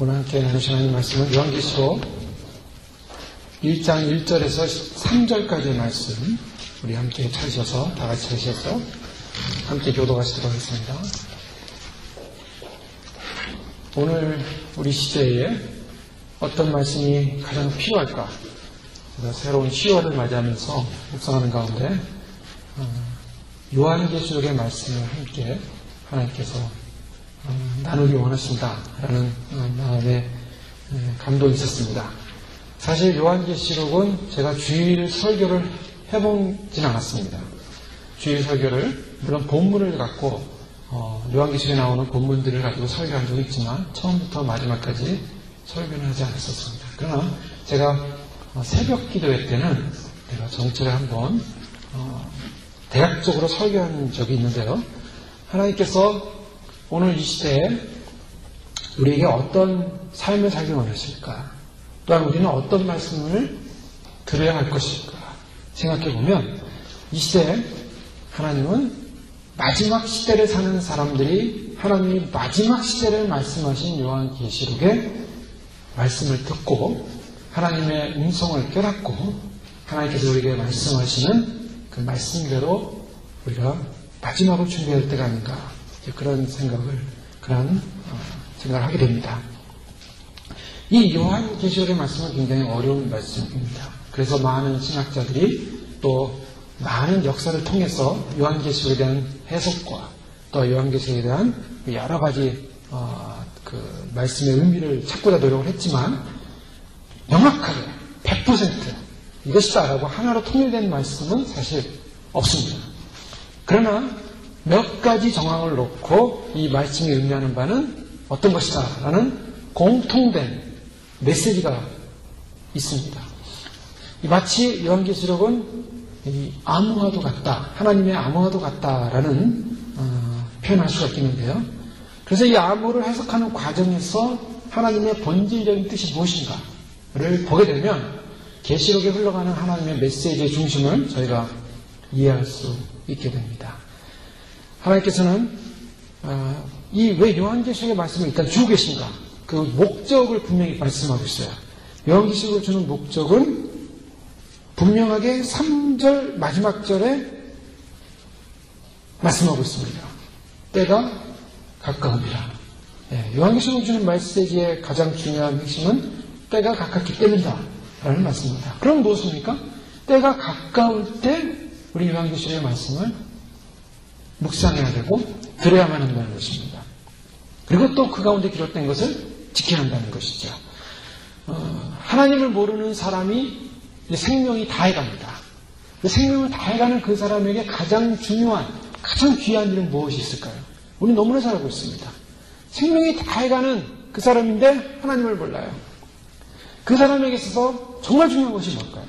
오늘 함께 나누신 하나님 말씀은 요한계시록 1장 1절에서 3절까지의 말씀, 우리 함께 찾으셔서, 다 같이 찾으셔서 함께 교독하시도록 하겠습니다. 오늘 우리 시대에 어떤 말씀이 가장 필요할까? 새로운 10월을 맞이하면서 묵상하는 가운데 요한계시록의 말씀을 함께 하나님께서 나누기 원하신다라는 마음에 감동이 있었습니다. 사실 요한계시록은 제가 주일 설교를 해보진 않았습니다. 주일 설교를 물론 본문을 갖고 요한계시록에 나오는 본문들을 가지고 설교한 적이 있지만 처음부터 마지막까지 설교는 하지 않았었습니다. 그러나 제가 새벽 기도회 때는 제가 정체를 한번 대략적으로 설교한 적이 있는데요. 하나님께서 오늘 이 시대에 우리에게 어떤 삶을 살기 원하실까? 또한 우리는 어떤 말씀을 들어야 할 것일까? 생각해보면 이 시대에 하나님은 마지막 시대를 사는 사람들이 하나님이 마지막 시대를 말씀하신 요한계시록의 말씀을 듣고 하나님의 음성을 깨닫고 하나님께서 우리에게 말씀하시는 그 말씀대로 우리가 마지막을 준비할 때가 아닌가, 그런 생각을 하게 됩니다. 이 요한계시록의 말씀은 굉장히 어려운 말씀입니다. 그래서 많은 신학자들이 또 많은 역사를 통해서 요한계시록에 대한 해석과 또 요한계시록에 대한 여러 가지 그 말씀의 의미를 찾고자 노력을 했지만 명확하게 100% 이것이다라고 하나로 통일된 말씀은 사실 없습니다. 그러나 몇 가지 정황을 놓고 이 말씀이 의미하는 바는 어떤 것이다 라는 공통된 메시지가 있습니다. 마치 요한계시록은 암호화도 같다, 하나님의 암호화도 같다라는 표현할 수가 있겠는데요. 그래서 이 암호를 해석하는 과정에서 하나님의 본질적인 뜻이 무엇인가를 보게 되면 계시록에 흘러가는 하나님의 메시지의 중심을 저희가 이해할 수 있게 됩니다. 하나님께서는 왜 요한계시록의 말씀을 일단 주고 계신가? 그 목적을 분명히 말씀하고 있어요. 요한계시록을 주는 목적은 분명하게 3절 마지막 절에 말씀하고 있습니다. 때가 가까웁니다. 요한계시록을 주는 메시지의 가장 중요한 핵심은 때가 가깝기 때문이다 라는 말씀입니다. 그럼 무엇입니까? 때가 가까울 때 우리 요한계시록의 말씀을 묵상해야 되고 들어야만 한다는 것입니다. 그리고 또 그 가운데 기록된 것을 지켜야 한다는 것이죠. 하나님을 모르는 사람이 생명이 다해갑니다. 생명을 다해가는 그 사람에게 가장 중요한, 가장 귀한 일은 무엇이 있을까요? 우리 너무나 잘 알고 있습니다. 생명이 다해가는 그 사람인데 하나님을 몰라요. 그 사람에게 있어서 정말 중요한 것이 뭘까요?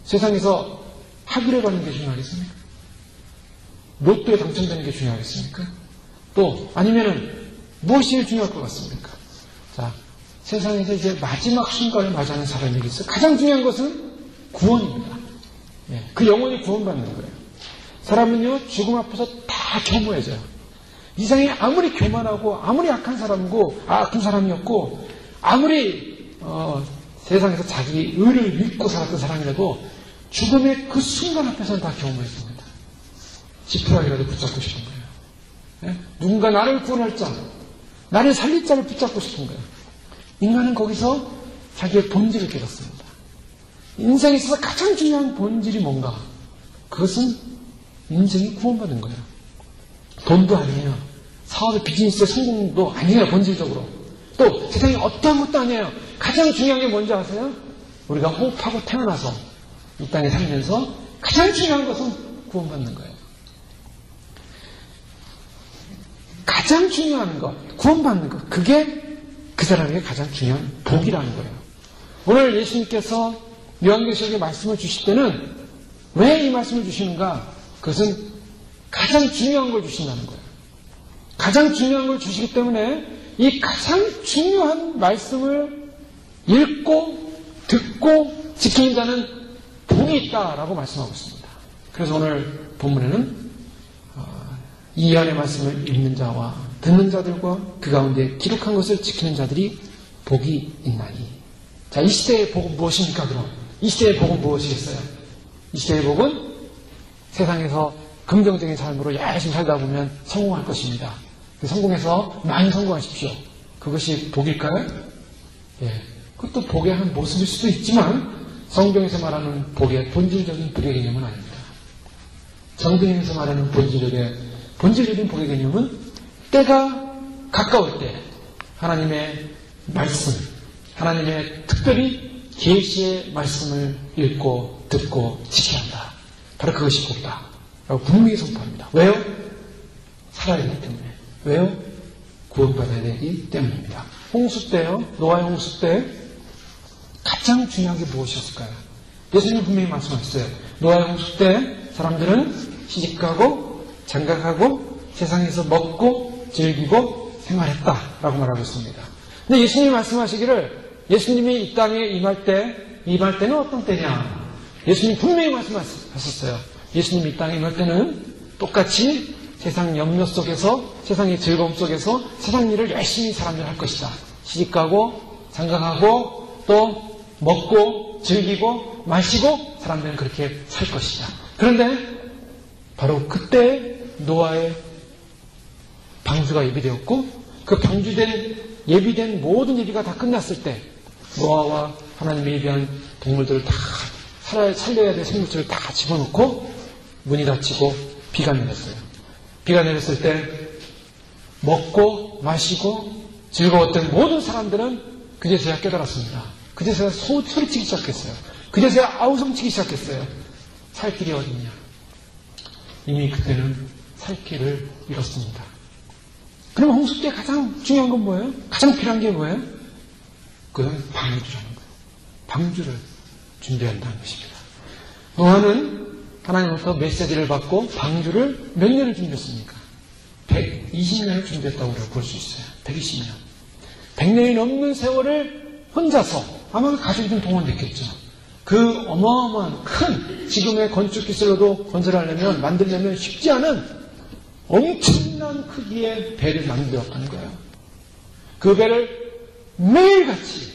세상에서 학위를 받는 게 중요하겠습니까? 로또에 당첨되는 게 중요하겠습니까? 또 아니면은 무엇이 제일 중요할 것 같습니까? 자, 세상에서 이제 마지막 순간을 맞이하는 사람에게 있어 가장 중요한 것은 구원입니다. 그 영혼이 구원받는 거예요. 사람은요, 죽음 앞에서 다 겸허해져요. 이 세상에 아무리 교만하고 아무리 악한 사람이었고 아무리 세상에서 자기 의를 믿고 살았던 사람이라도 죽음의 그 순간 앞에서는 다 겸허해집니다. 지푸라기라도 붙잡고 싶은 거예요. 누군가 나를 구원할 자, 나를 살릴 자를 붙잡고 싶은 거예요. 인간은 거기서 자기의 본질을 깨닫습니다. 인생에 있어서 가장 중요한 본질이 뭔가? 그것은 인생이 구원받는 거예요. 돈도 아니에요. 사업의 비즈니스의 성공도 아니에요. 본질적으로. 또 세상에 어떠한 것도 아니에요. 가장 중요한 게 뭔지 아세요? 우리가 호흡하고 태어나서 이 땅에 살면서 가장 중요한 것은 구원받는 거예요. 가장 중요한 것, 구원받는 것, 그게 그 사람에게 가장 중요한 복이라는 거예요. 오늘 예수님께서 요한계시록의 말씀을 주실 때는 왜 이 말씀을 주시는가? 그것은 가장 중요한 걸 주신다는 거예요. 가장 중요한 걸 주시기 때문에 이 가장 중요한 말씀을 읽고 듣고 지키는 자는 복이 있다라고 말씀하고 있습니다. 그래서 오늘 본문에는 이 예언의 말씀을 읽는 자와 듣는 자들과 그 가운데 기록한 것을 지키는 자들이 복이 있나니. 자, 이 시대의 복은 무엇입니까, 그럼? 이 시대의 복은 무엇이겠어요? 이 시대의 복은 세상에서 긍정적인 삶으로 열심히 살다 보면 성공할 것입니다. 성공해서 많이 성공하십시오. 그것이 복일까요? 예. 그것도 복의 한 모습일 수도 있지만 성경에서 말하는 복의 본질적인 복의 개념은 아닙니다. 성경에서 말하는 본질적인 복의 개념은 때가 가까울 때 하나님의 말씀, 하나님의 특별히 계시의 말씀을 읽고 듣고 지켜야 한다. 바로 그것이 복이다 라고 분명히 선포합니다. 왜요? 살아야 되기 때문에. 왜요? 구원받아야 되기 때문입니다. 홍수 때요, 노아의 홍수 때 가장 중요한 게 무엇이었을까요? 예수님 분명히 말씀하셨어요. 노아의 홍수 때 사람들은 시집가고 장가가고 세상에서 먹고 즐기고 생활했다라고 말하고 있습니다. 근데 예수님이 말씀하시기를, 예수님이 이 땅에 임할 때는 어떤 때냐? 예수님 분명히 말씀하셨어요. 예수님이 이 땅에 임할 때는 똑같이 세상 염려 속에서, 세상의 즐거움 속에서 세상 일을 열심히 사람들 할 것이다. 시집가고 장가가고 또 먹고 즐기고 마시고 사람들은 그렇게 살 것이다. 그런데 바로 그때 노아의 방주가 예비되었고, 그 예비된 모든 예비가 다 끝났을 때 노아와 하나님이 예비한 동물들을 다 살려야 될 생물들을 다 집어넣고 문이 닫히고 비가 내렸어요. 비가 내렸을 때 먹고 마시고 즐거웠던 모든 사람들은 그제서야 깨달았습니다. 그제서야 소리치기 시작했어요. 그제서야 아우성치기 시작했어요. 살 길이 어딨냐? 이미 그때는 살 길을 잃었습니다. 그럼 홍수 때 가장 중요한 건 뭐예요? 가장 필요한 게 뭐예요? 그건 방주라는 거예요. 방주를 준비한다는 것입니다. 노아는 하나님으로부터 메시지를 받고 방주를 몇 년을 준비했습니까? 120년을 준비했다고 볼 수 있어요. 120년. 100년이 넘는 세월을 혼자서, 아마 가족이 좀 동원됐겠죠. 그 어마어마한 큰 지금의 건축 기술로도 건설하려면, 만들려면 쉽지 않은 엄청난 크기의 배를 만들었다는 거예요. 그 배를 매일같이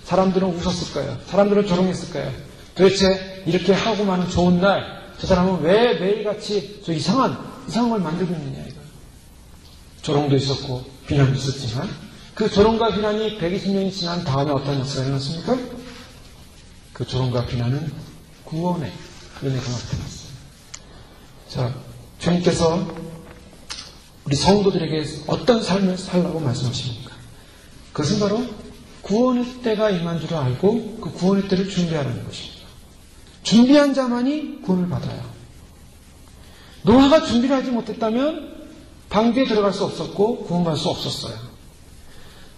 사람들은 웃었을 거예요. 사람들은 조롱했을 거예요. 도대체 이렇게 하고 많은 좋은 날, 저 사람은 왜 매일같이 저 이상한 걸 만들고 있느냐, 이거. 조롱도 있었고 비난도 있었지만, 그 조롱과 비난이 120년이 지난 다음에 어떤 역사가 일어났습니까? 그 조롱과 비난은 구원의 은혜가 나타났어요. 자, 주님께서 우리 성도들에게 어떤 삶을 살라고 말씀하십니까? 그것은 바로 구원의 때가 임한 줄을 알고 그 구원의 때를 준비하라는 것입니다. 준비한 자만이 구원을 받아요. 노아가 준비를 하지 못했다면 방주에 들어갈 수 없었고 구원받을 수 없었어요.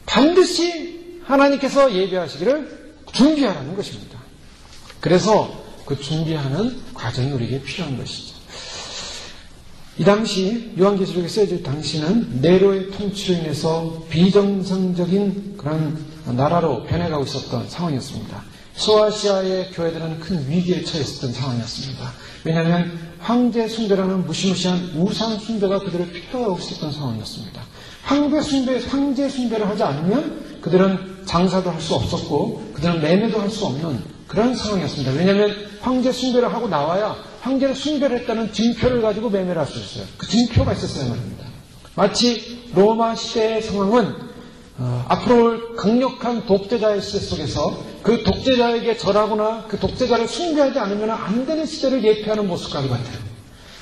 반드시 하나님께서 예비하시기를 준비하라는 것입니다. 그래서 그 준비하는 과정이 우리에게 필요한 것이죠. 이 당시 요한계시록에 쓰여질 당시는 네로의 통치로 인해서 비정상적인 그런 나라로 변해가고 있었던 상황이었습니다. 소아시아의 교회들은 큰 위기에 처했었던 상황이었습니다. 왜냐하면 황제 숭배라는 무시무시한 우상 숭배가 그들을 핍박하고 있었던 상황이었습니다. 황제 숭배를 하지 않으면 그들은 장사도 할 수 없었고 그들은 매매도 할 수 없는 그런 상황이었습니다. 왜냐하면 황제 숭배를 하고 나와야 황제를 숭배를 했다는 증표를 가지고 매매를 할 수 있어요. 그 증표가 있었어야 말입니다. 마치 로마 시대의 상황은 앞으로 올 강력한 독재자의 시대 속에서 그 독재자에게 절하거나 그 독재자를 숭배하지 않으면 안 되는 시대를 예표하는 모습과 같아요.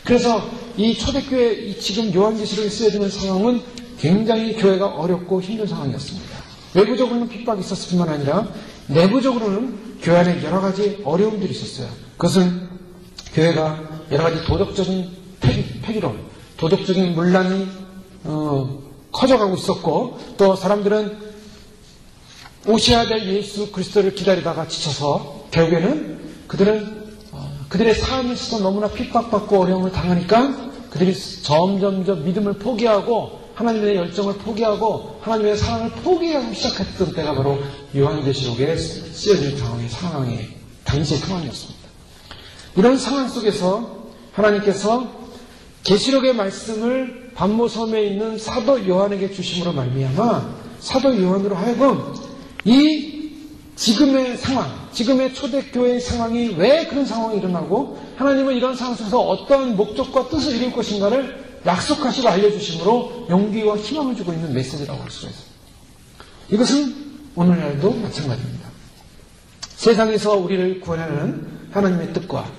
그래서 이 초대교회 지금 요한계시록에 쓰여지는 상황은 굉장히 교회가 어렵고 힘든 상황이었습니다. 외부적으로는 핍박이 있었을 뿐만 아니라 내부적으로는 교회 안에 여러 가지 어려움들이 있었어요. 그것은 교회가 여러 가지 도덕적인 폐기론, 도덕적인 문란이 커져가고 있었고, 또 사람들은 오셔야 될 예수 그리스도를 기다리다가 지쳐서 결국에는 그들의 삶에 있어서 너무나 핍박받고 어려움을 당하니까 그들이 점점 믿음을 포기하고 하나님의 열정을 포기하고 하나님의 사랑을 포기하기 시작했던 때가 바로 요한계시록에 쓰여진 당시의 상황이었습니다. 이런 상황 속에서 하나님께서 계시록의 말씀을 반모섬에 있는 사도 요한에게 주심으로 말미암아 사도 요한으로 하여금 이 지금의 상황, 지금의 초대교회의 상황이 왜 그런 상황이 일어나고 하나님은 이런 상황 속에서 어떤 목적과 뜻을 이룰 것인가를 약속하시고 알려주심으로 용기와 희망을 주고 있는 메시지라고 할 수가 있습니다. 이것은 오늘날도 마찬가지입니다. 세상에서 우리를 구원하는 하나님의 뜻과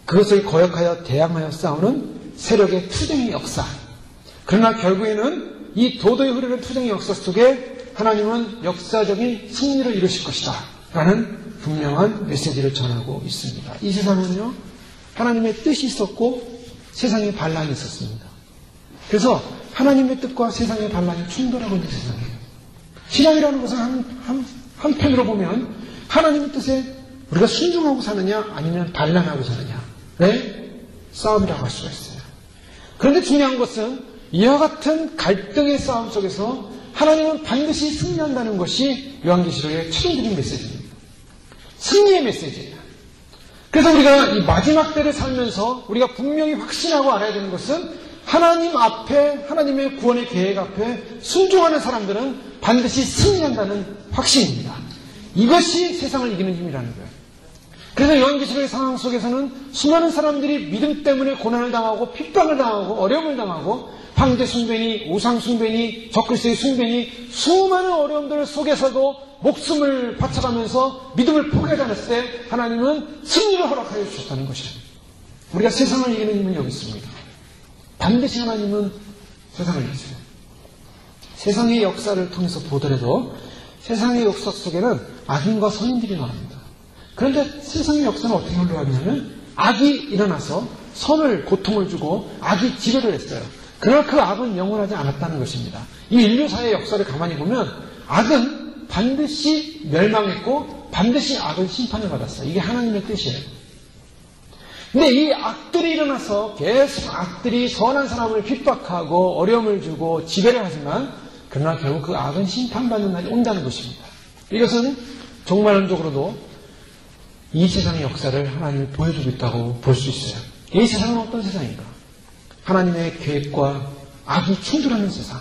그것을 거역하여 대항하여 싸우는 세력의 투쟁의 역사. 그러나 결국에는 이 도도히 흐르는 투쟁의 역사 속에 하나님은 역사적인 승리를 이루실 것이다 라는 분명한 메시지를 전하고 있습니다. 이 세상은요, 하나님의 뜻이 있었고 세상에 반란이 있었습니다. 그래서 하나님의 뜻과 세상의 반란이 충돌하고 있는 세상이에요. 신앙이라는 것은 한편으로 보면 하나님의 뜻에 우리가 순종하고 사느냐 아니면 반란하고 사느냐 싸움이라고 할 수가 있어요. 그런데 중요한 것은 이와 같은 갈등의 싸움 속에서 하나님은 반드시 승리한다는 것이 요한계시록의 최종적인 메시지입니다. 승리의 메시지예요. 그래서 우리가 이 마지막 때를 살면서 우리가 분명히 확신하고 알아야 되는 것은 하나님 앞에, 하나님의 구원의 계획 앞에 순종하는 사람들은 반드시 승리한다는 확신입니다. 이것이 세상을 이기는 힘이라는 거예요. 그래서 요한계시록의 상황 속에서는 수많은 사람들이 믿음 때문에 고난을 당하고 핍박을 당하고 어려움을 당하고 황제 숭배니 우상 숭배니 적그리스도의 숭배니 수많은 어려움들 속에서도 목숨을 바쳐가면서 믿음을 포기하지 않았을 때 하나님은 승리를 허락하여 주셨다는 것이죠. 우리가 세상을 이기는 힘은 여기 있습니다. 반드시 하나님은 세상을 이기세요. 세상의 역사를 통해서 보더라도 세상의 역사 속에는 악인과 선인들이 나옵니다. 그런데 세상의 역사는 어떻게 흘러가냐면 악이 일어나서 선을 고통을 주고 악이 지배를 했어요. 그러나 그 악은 영원하지 않았다는 것입니다. 이 인류사의 역사를 가만히 보면 악은 반드시 멸망했고 반드시 악을 심판을 받았어요. 이게 하나님의 뜻이에요. 근데 이 악들이 일어나서 계속 악들이 선한 사람을 핍박하고 어려움을 주고 지배를 하지만 그러나 결국 그 악은 심판받는 날이 온다는 것입니다. 이것은 종말론적으로도 이 세상의 역사를 하나님이 보여주고 있다고 볼 수 있어요. 이 세상은 어떤 세상인가? 하나님의 계획과 악이 충돌하는 세상.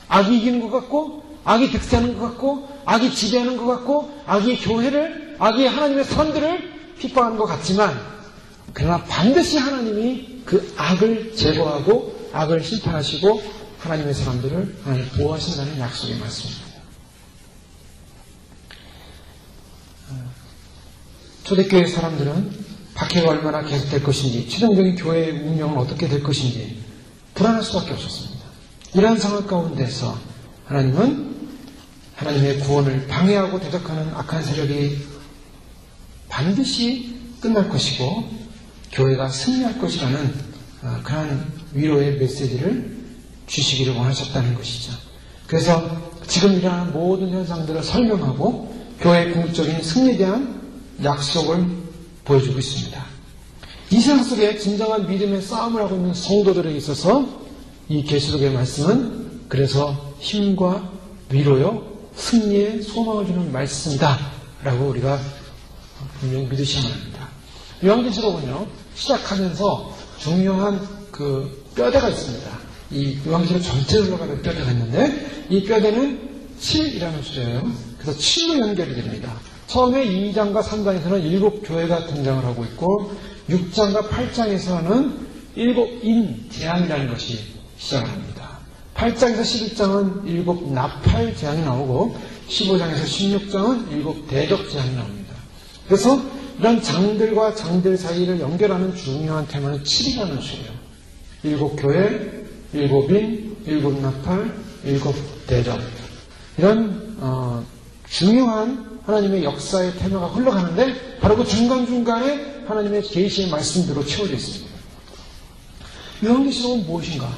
악이 이기는 것 같고 악이 득세하는 것 같고 악이 지배하는 것 같고 악이 교회를 악이 하나님의 사람들을 핍박하는 것 같지만 그러나 반드시 하나님이 그 악을 제거하고 악을 심판하시고 하나님의 사람들을 하나님 보호하신다는 약속의 말씀입니다. 초대교회 사람들은 박해가 얼마나 계속될 것인지 최종적인 교회의 운명은 어떻게 될 것인지 불안할 수밖에 없었습니다. 이러한 상황 가운데서 하나님은 하나님의 구원을 방해하고 대적하는 악한 세력이 반드시 끝날 것이고 교회가 승리할 것이라는 그러한 위로의 메시지를 주시기를 원하셨다는 것이죠. 그래서 지금 일어나는 모든 현상들을 설명하고 교회의 궁극적인 승리에 대한 약속을 보여주고 있습니다. 이 세상 속에 진정한 믿음의 싸움을 하고 있는 성도들에게 있어서 이 계시록의 말씀은 그래서 힘과 위로요 승리의 소망을 주는 말씀이다 라고 우리가 분명히 믿으셔야 합니다. 요한계시록은요 시작하면서 중요한 그 뼈대가 있습니다. 이 요한계시록 전체를 흘러가는 뼈대가 있는데 이 뼈대는 7이라는 숫자예요. 그래서 7로 연결이 됩니다. 처음에 2장과 3장에서는 7교회가 등장을 하고 있고 6장과 8장에서는 7인 재앙이라는 것이 시작을 합니다. 8장에서 11장은 7 나팔 재앙이 나오고 15장에서 16장은 7 대적 재앙이 나옵니다. 그래서 이런 장들과 장들 사이를 연결하는 중요한 테마는 7이라는 수예요. 7교회, 7인, 7 나팔, 7 대적 이런 중요한 하나님의 역사의 테마가 흘러가는데 바로 그 중간중간에 하나님의 계시의 말씀대로 채워져 있습니다. 요한계시록은 무엇인가?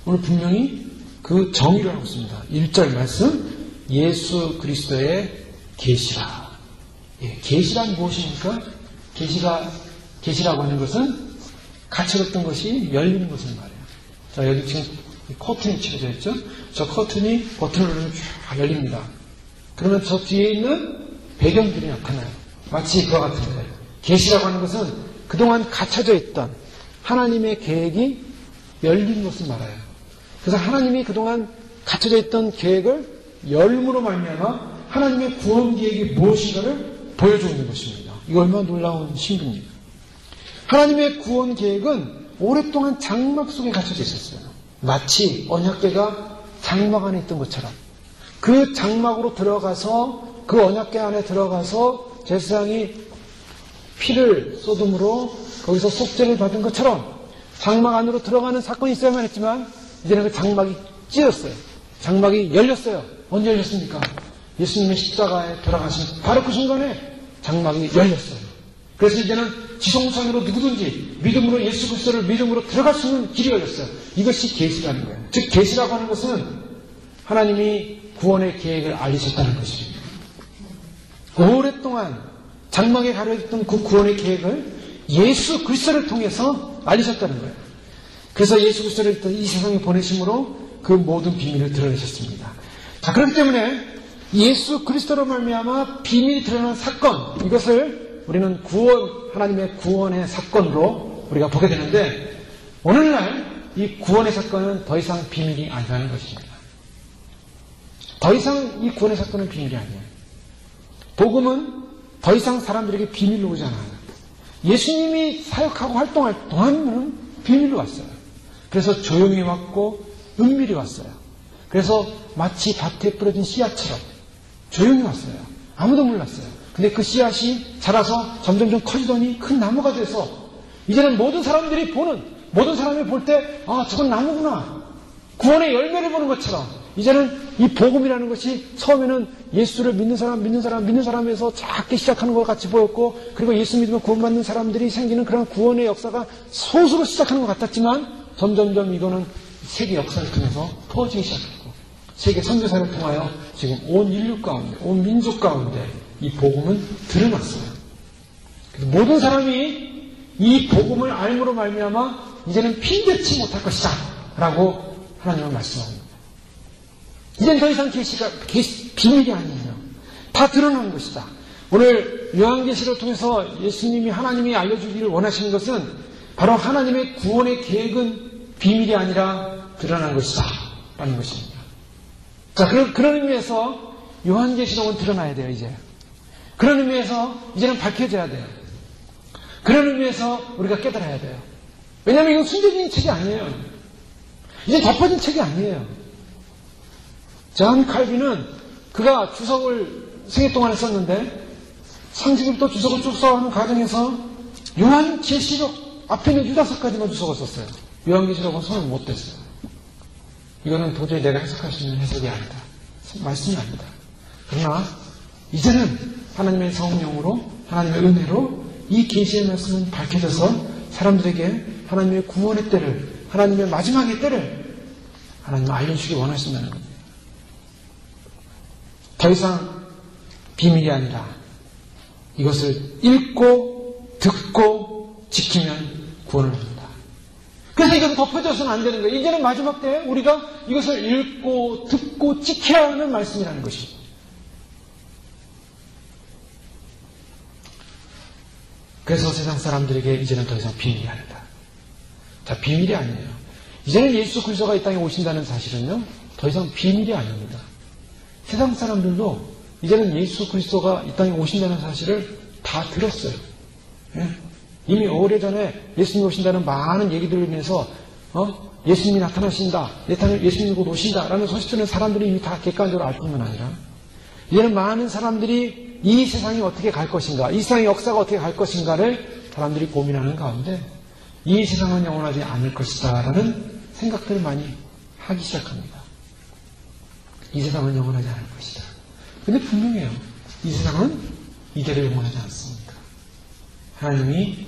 오늘 분명히 그 정의를 하고 있습니다. 1절 말씀 예수 그리스도의 계시라. 계시란 무엇입니까? 계시라고 하는 것은 갇혀졌던 것이 열리는 것을 말해요. 자, 여기 지금 커튼이 치워져 있죠? 저 커튼이 버튼을 누르면 쫙 열립니다. 그러면 저 뒤에 있는 배경들이 나타나요. 마치 그와 같은데 계시라고 하는 것은 그동안 갇혀져 있던 하나님의 계획이 열린 것을 말해요. 그래서 하나님이 그동안 갇혀져 있던 계획을 열무로 말미암아 하나님의 구원 계획이 무엇인가를 보여주고 있는 것입니다. 이거 얼마나 놀라운 신비입니까? 하나님의 구원 계획은 오랫동안 장막 속에 갇혀져 있었어요. 마치 언약궤가 장막 안에 있던 것처럼 그 장막으로 들어가서 그 언약궤 안에 들어가서 제사장이 피를 쏟음으로 거기서 속죄를 받은 것처럼 장막 안으로 들어가는 사건이 있어야만 했지만 이제는 그 장막이 찢었어요. 장막이 열렸어요. 언제 열렸습니까? 예수님의 십자가에 돌아가신 바로 그 순간에 장막이 열렸어요. 그래서 이제는 지성상으로 누구든지 믿음으로 예수 그리스도를 믿음으로 들어갈 수 있는 길이 열렸어요. 이것이 계시라는 거예요. 즉 계시라고 하는 것은 하나님이 구원의 계획을 알리셨다는 것입니다. 오랫동안 장막에 가려졌던 그 구원의 계획을 예수 그리스도를 통해서 알리셨다는 거예요. 그래서 예수 그리스도를 이 세상에 보내심으로 그 모든 비밀을 드러내셨습니다. 자, 그렇기 때문에 예수 그리스도로 말미암아 비밀이 드러난 사건, 이것을 우리는 하나님의 구원의 사건으로 우리가 보게 되는데, 오늘날 이 구원의 사건은 더 이상 비밀이 아니라는 것입니다. 더 이상 이 구원의 사건은 비밀이 아니에요. 복음은 더 이상 사람들에게 비밀로 오지 않아요. 예수님이 사역하고 활동할 동안은 비밀로 왔어요. 그래서 조용히 왔고 은밀히 왔어요. 그래서 마치 밭에 뿌려진 씨앗처럼 조용히 왔어요. 아무도 몰랐어요. 근데 그 씨앗이 자라서 점점점 커지더니 큰 나무가 돼서 이제는 모든 사람이 볼 때 저건 나무구나. 구원의 열매를 보는 것처럼 이제는 이 복음이라는 것이 처음에는 예수를 믿는 사람에서 작게 시작하는 것 같이 보였고, 그리고 예수 믿으면 구원받는 사람들이 생기는 그런 구원의 역사가 소수로 시작하는 것 같았지만 점점점 이거는 세계 역사를 통해서 퍼지기 시작했고, 세계 선교사를 통하여 지금 온 인류 가운데, 온 민족 가운데 이 복음은 드러났어요. 그래서 모든 사람이 이 복음을 알므로 말미암아 이제는 핀되지 못할 것이다 라고 하나님은 말씀합니다. 이젠 더 이상 비밀이 아니에요. 다 드러난 것이다. 오늘 요한계시를 통해서 예수님이 하나님이 알려주기를 원하시는 것은 바로 하나님의 구원의 계획은 비밀이 아니라 드러난 것이다 라는 것입니다. 자, 그런 의미에서 요한계시록은 드러나야 돼요. 이제 그런 의미에서 이제는 밝혀져야 돼요. 그런 의미에서 우리가 깨달아야 돼요. 왜냐하면 이건 숨겨진 책이 아니에요. 이제 덮어진 책이 아니에요. 존 칼빈은 그가 주석을 생애 동안에 썼는데 상징부터 주석을 쭉 써가는 과정에서 요한계시록 앞에 있는 유다서까지만 주석을 썼어요. 요한계시록은 손을 못 댔어요. 이거는 도저히 내가 해석할 수 있는 해석이 아니다. 말씀이 아니다. 그러나 이제는 하나님의 성령으로, 하나님의 은혜로 이 계시의 말씀은 밝혀져서 사람들에게 하나님의 구원의 때를, 하나님의 마지막의 때를 하나님 알려주기 원하신다는 겁니다. 더 이상 비밀이 아니라 이것을 읽고 듣고 지키면 구원을 얻는다. 그래서 이것은 덮어져서는 안 되는 거예요. 이제는 마지막 때에 우리가 이것을 읽고 듣고 지켜야 하는 말씀이라는 것입니다. 그래서 세상 사람들에게 이제는 더 이상 비밀이 아니다. 자, 비밀이 아니에요. 이제는 예수 그리스도가 이 땅에 오신다는 사실은요, 더 이상 비밀이 아닙니다. 세상 사람들도 이제는 예수 그리스도가 이 땅에 오신다는 사실을 다 들었어요. 예? 이미 오래전에 예수님이 오신다는 많은 얘기들을 인해서 예수님이 나타나신다, 예수님이 곧 오신다라는 소식들은 사람들이 이미 다 객관적으로 알 뿐만 아니라 이제는 많은 사람들이 이 세상이 어떻게 갈 것인가, 이 세상의 역사가 어떻게 갈 것인가를 사람들이 고민하는 가운데 이 세상은 영원하지 않을 것이다 라는 생각들을 많이 하기 시작합니다. 이 세상은 영원하지 않을 것이다. 근데 분명해요. 이 세상은 이대로 영원하지 않습니다. 하나님이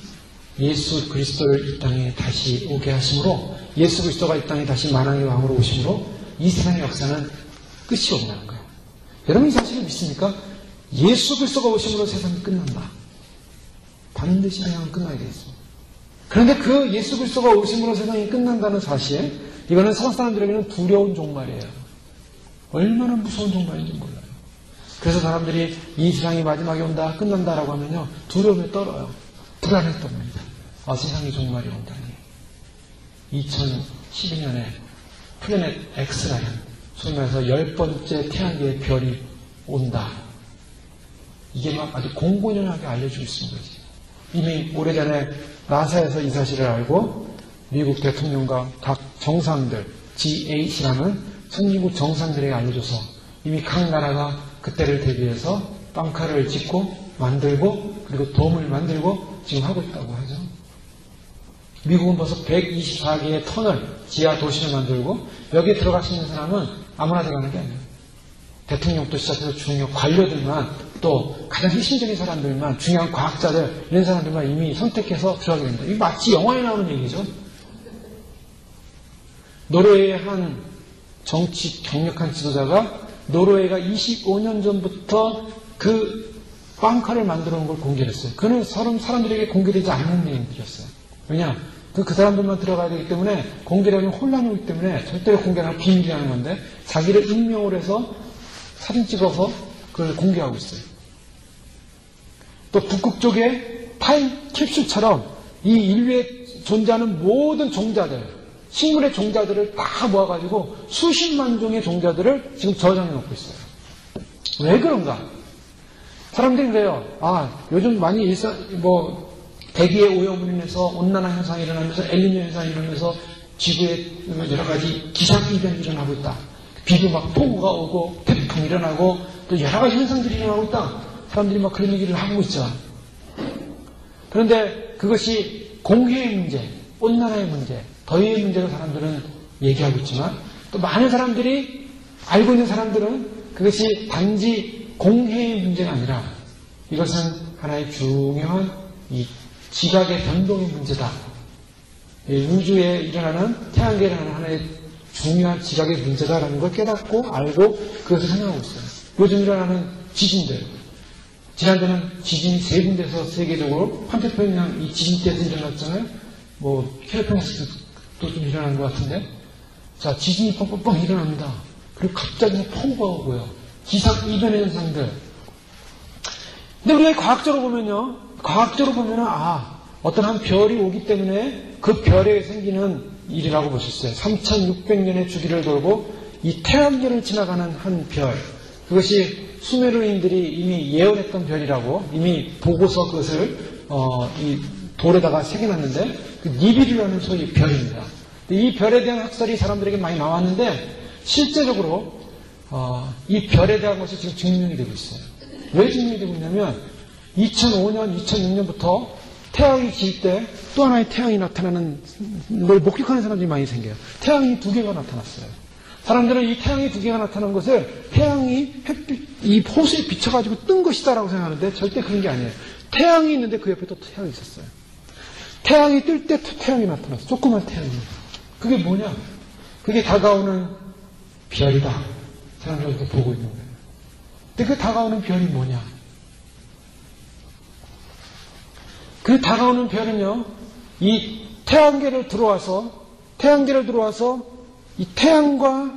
예수 그리스도를 이 땅에 다시 오게 하심으로, 예수 그리스도가 이 땅에 다시 만왕의 왕으로 오심으로 이 세상의 역사는 끝이 온다는 거예요. 여러분 이 사실을 믿습니까? 예수 그리스도가 오심으로 세상이 끝난다. 반드시 세상은 끝나게 되어 있습니다. 그런데 그 예수 그리스도가 오심으로 세상이 끝난다는 사실, 이거는 세상 사람들에게는 두려운 종말이에요. 얼마나 무서운 종말인지 몰라요. 그래서 사람들이 이 세상이 마지막에 온다, 끝난다라고 하면요, 두려움에 떨어요. 불안에 떨립니다. 세상이 종말이 온다니. 2012년에 플래닛 X라는, 소위 말해서 10번째 태양계의 별이 온다. 이게 막 아주 공공연하게 알려지고 있는 거지. 이미 오래전에 나사에서 이 사실을 알고 미국 대통령과 각 정상들, G8이라는 선진국 정상들에게 알려줘서 이미 각 나라가 그때를 대비해서 빵카를 짓고 만들고 그리고 돔을 만들고 지금 하고 있다고 하죠. 미국은 벌써 124개의 터널, 지하 도시를 만들고 여기에 들어갈 수 있는 사람은 아무나 들어가는 게 아니에요. 대통령부터 시작해서 중요 관료들만, 또 가장 핵심적인 사람들만, 중요한 과학자들, 이런 사람들만 이미 선택해서 들어가게 됩니다. 이게 마치 영화에 나오는 얘기죠. 노르웨이의 한 정치 강력한 지도자가 노르웨이가 25년 전부터 그 빵카를 만들어 놓은 걸 공개했어요. 그는 사람들에게 공개되지 않는 내용들이었어요. 왜냐? 그 사람들만 들어가야 되기 때문에 공개하면 혼란이 오기 때문에 절대로 공개하면 비밀이라는 건데 자기를 임명을 해서 사진 찍어서 그걸 공개하고 있어요. 또 북극 쪽에 타임 캡슐처럼 이 인류에 존재하는 모든 종자들, 식물의 종자들을 다 모아가지고 수십만 종의 종자들을 지금 저장해 놓고 있어요. 왜 그런가? 사람들이 그래요. 요즘 많이 대기의 오염으로 인해서 온난화 현상이 일어나면서 엘니뇨 현상이 일어나면서 지구에 여러 가지 기상이변이 일어나고 있다. 비도 막 폭우가 오고 태풍이 일어나고 또 여러 가지 현상들이 일어나고 있다. 사람들이 막 그런 얘기를 하고 있죠. 그런데 그것이 공해의 문제, 온난화의 문제, 더위의 문제로 사람들은 얘기하고 있지만 또 많은 사람들이 알고 있는 사람들은 그것이 단지 공해의 문제가 아니라 이것은 하나의 중요한 이 지각의 변동의 문제다. 우주에 일어나는 태양계에 일어나는 하나의 중요한 지각의 문제다라는 걸 깨닫고 알고 그것을 생각하고 있어요. 요즘 일어나는 지진들. 지난주는 지진이 3군데서 세계적으로 판태평양 이 지진대에서 일어났잖아요. 캘리포니아에서도 좀 일어나는 것 같은데. 자, 지진이 뻥뻥뻥 일어납니다. 그리고 갑자기 폭우가 오고요. 기상 이변의 현상들. 근데 우리가 과학적으로 보면은 어떤 한 별이 오기 때문에 그 별에 생기는 일이라고 보셨어요. 3600년의 주기를 돌고 이 태양계를 지나가는 한 별. 그것이 수메르인들이 이미 예언했던 별이라고 이미 보고서 그것을 이 돌에다가 새겨놨는데 그 니비루라는 소위 별입니다. 이 별에 대한 학설이 사람들에게 많이 나왔는데 실제적으로 이 별에 대한 것이 지금 증명이 되고 있어요. 왜 증명이 되고 있냐면 2005년, 2006년부터 태양이 질 때 또 하나의 태양이 나타나는 걸 목격하는 사람들이 많이 생겨요. 태양이 2개가 나타났어요. 사람들은 이 태양이 2개가 나타난 것을 태양이 이 호수에 비쳐가지고 뜬 것이다라고 생각하는데 절대 그런 게 아니에요. 태양이 있는데 그 옆에 또 태양이 있었어요. 태양이 뜰 때 태양이 나타났어요. 조그만 태양이. 그게 뭐냐? 그게 다가오는 별이다. 사람들이 이렇게 보고 있는 거예요. 근데 그 다가오는 별이 뭐냐? 그 다가오는 별은요, 이 태양계를 들어와서 이 태양과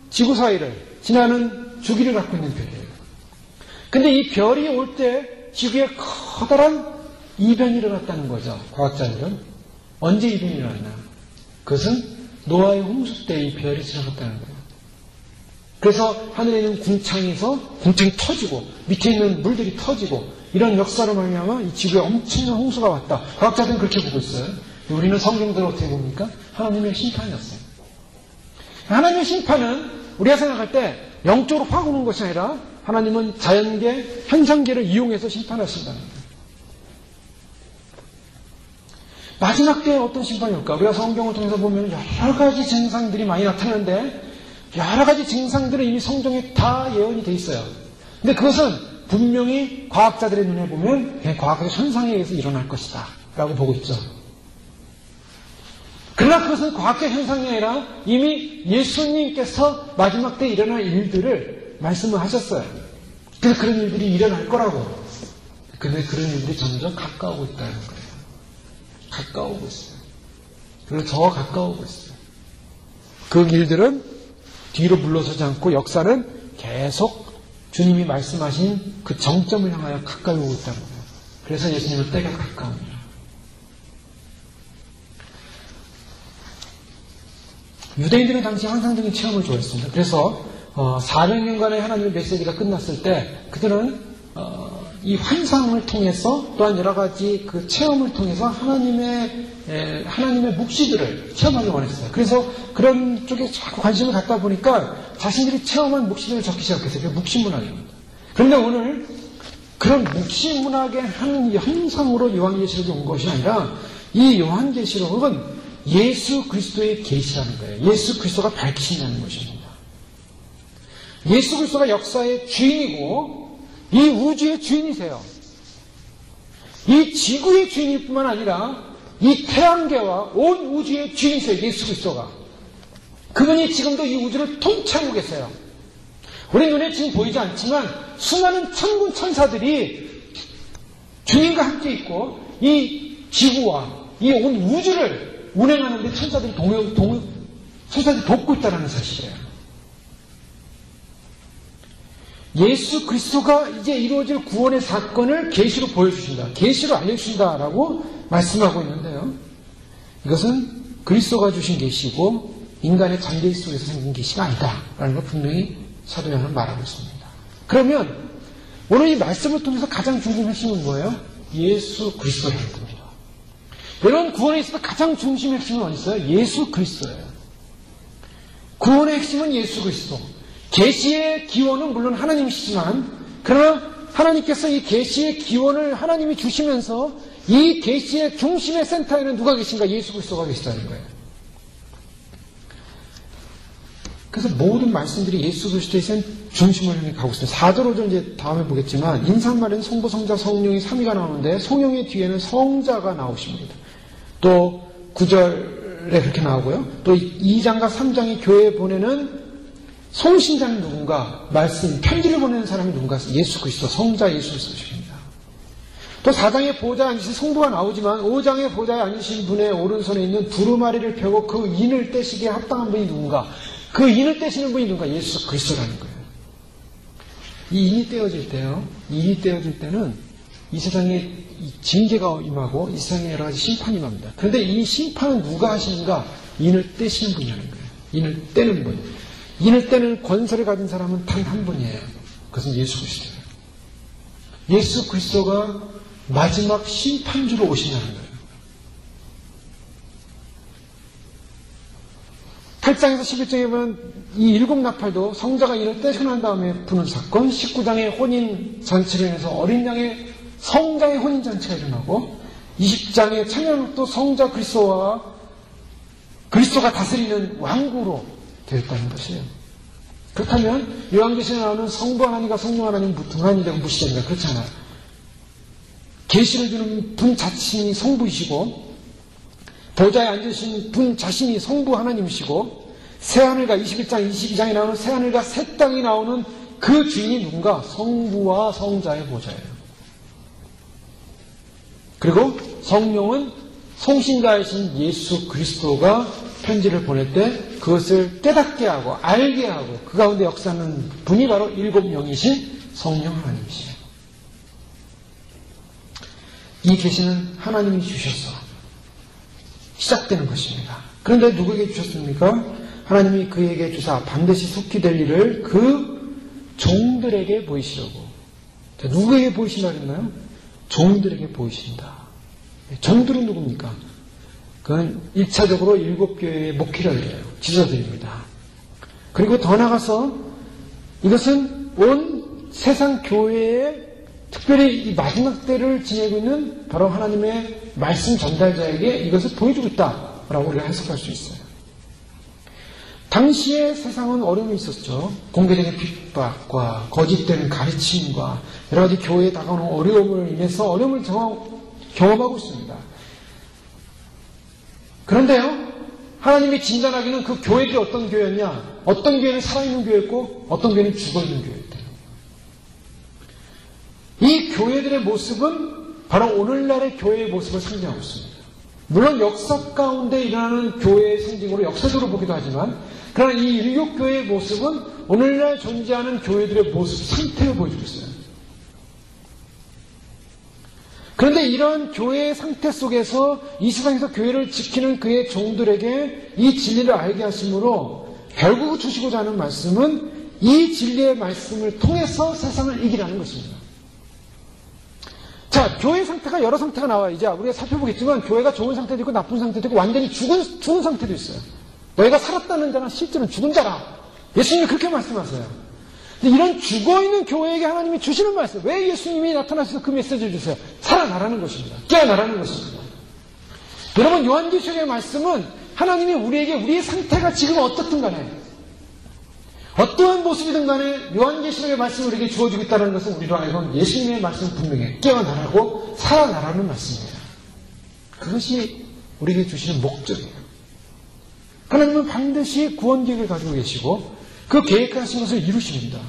지구 사이를 지나는 주기를 갖고 있는 별이에요. 근데 이 별이 올 때 지구에 커다란 이변이 일어났다는 거죠. 과학자들은. 언제 이변이 일어났나? 그것은 노아의 홍수 때 이 별이 지나갔다는 거예요. 그래서 하늘에 있는 궁창이 터지고 밑에 있는 물들이 터지고 이런 역사로 말미암아 이 지구에 엄청난 홍수가 왔다. 과학자들은 그렇게 보고 있어요. 우리는 성경대로 어떻게 봅니까? 하나님의 심판이었어요. 하나님의 심판은 우리가 생각할 때 영적으로 확 오는 것이 아니라 하나님은 자연계, 현상계를 이용해서 심판하신다는 거예요. 마지막 때에 어떤 심판이 올까? 우리가 성경을 통해서 보면 여러 가지 증상들이 많이 나타나는데 여러 가지 증상들은 이미 성경에 다 예언이 돼 있어요. 근데 그것은 분명히 과학자들의 눈에 보면 그냥 과학의 현상에 의해서 일어날 것이다 라고 보고 있죠. 그러나 그것은 과학적 현상이 아니라 이미 예수님께서 마지막 때 일어날 일들을 말씀을 하셨어요. 그래서 그런 일들이 일어날 거라고. 그런데 그런 일들이 점점 가까우고 있다는 거예요. 가까우고 있어요. 그리고 더 가까우고 있어요. 그 일들은 뒤로 물러서지 않고 역사는 계속 주님이 말씀하신 그 정점을 향하여 가까이 오고 있다는 거예요. 그래서 예수님은 때가 가까웁니다. 유대인들은 당시 환상적인 체험을 좋아했습니다. 그래서 400년간의 하나님의 메시지가 끝났을 때 그들은 이 환상을 통해서 또한 여러 가지 그 체험을 통해서 하나님의 묵시들을 체험하기 원했어요. 그래서 그런 쪽에 자꾸 관심을 갖다 보니까 자신들이 체험한 묵시들을 적기 시작했어요. 그게 묵시문학입니다. 그런데 오늘 그런 묵시문학의 한 형상으로 요한계시록이 온 것이 아니라 이 요한계시록은 예수 그리스도의 계시라는 거예요. 예수 그리스도가 밝히신다는 것입니다. 예수 그리스도가 역사의 주인이고 이 우주의 주인이세요. 이 지구의 주인일 뿐만 아니라 이 태양계와 온 우주의 주인이세요. 예수 그리스도가. 그분이 지금도 이 우주를 통치하고 계세요. 우리 눈에 지금 보이지 않지만 수많은 천군 천사들이 주님과 함께 있고 이 지구와 이 온 우주를 운행하는데 천사들이 돕고 있다는 사실이에요. 예수 그리스도가 이제 이루어질 구원의 사건을 계시로 보여주신다. 계시로 알려주신다라고 말씀하고 있는데요. 이것은 그리스도가 주신 계시고 인간의 잠재의 속에서 생긴 계시가 아니다라는 걸 분명히 사도 요한은 말하고 있습니다. 그러면 오늘 이 말씀을 통해서 가장 중심 핵심은 뭐예요? 예수 그리스도라는 겁니다. 여러분 구원에 있어서 가장 중심 핵심은 어디 있어요? 예수 그리스도예요. 구원의 핵심은 예수 그리스도. 계시의 기원은 물론 하나님이시지만 그러나 하나님께서 이 계시의 기원을 하나님이 주시면서 이 계시의 중심의 센터에는 누가 계신가? 예수 그리스도가 계시다는 거예요. 그래서 모든 말씀들이 예수 그리스도의 중심을 향해 가고 있어요. 4절, 5절 이제 다음에 보겠지만 인사말에는 성부, 성자, 성령이 3위가 나오는데 성령의 뒤에는 성자가 나오십니다. 또 9절에 그렇게 나오고요. 또 2장과 3장이 교회에 보내는 송신자는 누군가? 말씀, 편지를 보내는 사람이 누군가? 예수 그리스도, 성자 예수 그리스도십니다. 또 4장의 보좌에 앉으신 성부가 나오지만 5장의 보좌에 앉으신 분의 오른손에 있는 두루마리를 펴고 그 인을 떼시기에 합당한 분이 누군가? 그 인을 떼시는 분이 누군가? 예수 그리스도라는 거예요. 이 인이 떼어질 때요. 이 인이 떼어질 때는 이 세상에 징계가 임하고 이 세상에 여러 가지 심판이 임합니다. 그런데 이 심판은 누가 하시는가? 인을 떼시는 분이 하는 거예요. 인을 떼는 분. 인을 떼는 권세를 가진 사람은 단 한 분이에요. 그것은 예수 그리스도예요. 예수 그리스도가 마지막 심판주로 오신다는 거예요. 8장에서 11장에 보면 이 일곱 나팔도 성자가 인을 떼시고 난 다음에 부는 사건, 19장의 혼인잔치를 인해서 어린 양의 성자의 혼인잔치가 일어나고 20장의 찬양도 성자 그리스도와 그리스도가 다스리는 왕국으로 되었다는 것이에요. 그렇다면 요한계시에 나오는 성부 하나님과 성령 하나님 등한이 되고 무시됩니다. 그렇지 않아요. 계시를 주는 분 자신이 성부이시고 보좌에 앉으신 분 자신이 성부 하나님이시고 새하늘과 21장 22장에 나오는 새하늘과 새 땅이 나오는 그 주인이 누군가? 성부와 성자의 보좌예요. 그리고 성령은 성신자이신 예수 그리스도가 편지를 보낼 때 그것을 깨닫게 하고 알게 하고 그 가운데 역사하는 분이 바로 일곱 영이신 성령 하나님이시죠. 이 계시는 하나님이 주셔서 시작되는 것입니다. 그런데 누구에게 주셨습니까? 하나님이 그에게 주사 반드시 속히 될 일을 그 종들에게 보이시려고. 누구에게 보이신다 그랬나요? 종들에게 보이신다. 종들은 누굽니까? 그건 1차적으로 7교회의 목회자들이에요. 지도자들입니다. 그리고 더 나아가서 이것은 온 세상 교회에 특별히 이 마지막 때를 지내고 있는 바로 하나님의 말씀 전달자에게 이것을 보여주고 있다라고 우리가 해석할 수 있어요. 당시의 세상은 어려움이 있었죠. 공개적인 핍박과 거짓된 가르침과 여러 가지 교회에 다가오는 어려움을 인해서 어려움을 경험하고 있습니다. 그런데요, 하나님이 진단하기는 그 교회들이 어떤 교회였냐? 어떤 교회는 살아있는 교회였고 어떤 교회는 죽어있는 교회였대요. 이 교회들의 모습은 바로 오늘날의 교회의 모습을 상징하고 있습니다. 물론 역사 가운데 일어나는 교회의 상징으로 역사적으로 보기도 하지만 그러나 이 일교교회의 모습은 오늘날 존재하는 교회들의 모습, 상태를 보여주고 있어요. 그런데 이런 교회의 상태 속에서 이 세상에서 교회를 지키는 그의 종들에게 이 진리를 알게 하심으로 결국 주시고자 하는 말씀은 이 진리의 말씀을 통해서 세상을 이기라는 것입니다. 자, 교회 상태가 여러 상태가 나와요. 이제 우리가 살펴보겠지만 교회가 좋은 상태도 있고 나쁜 상태도 있고 완전히 죽은 상태도 있어요. 너희가 살았다는 자는 실제로는 죽은 자라. 예수님이 그렇게 말씀하세요. 근데 이런 죽어있는 교회에게 하나님이 주시는 말씀, 왜 예수님이 나타나셔서 그 메시지를 주세요? 살아나라는 것입니다. 깨어나라는 것입니다. 여러분, 요한계시록의 말씀은 하나님이 우리에게 우리의 상태가 지금 어떻든 간에 어떠한 모습이든 간에 요한계시록의 말씀을 우리에게 주어주고 있다는 것은 우리로 하여금 예수님의 말씀을 분명히 깨어나라고 살아나라는 말씀입니다. 그것이 우리에게 주시는 목적이에요. 하나님은 반드시 구원 계획을 가지고 계시고 그 계획하신 것을 이루십니다.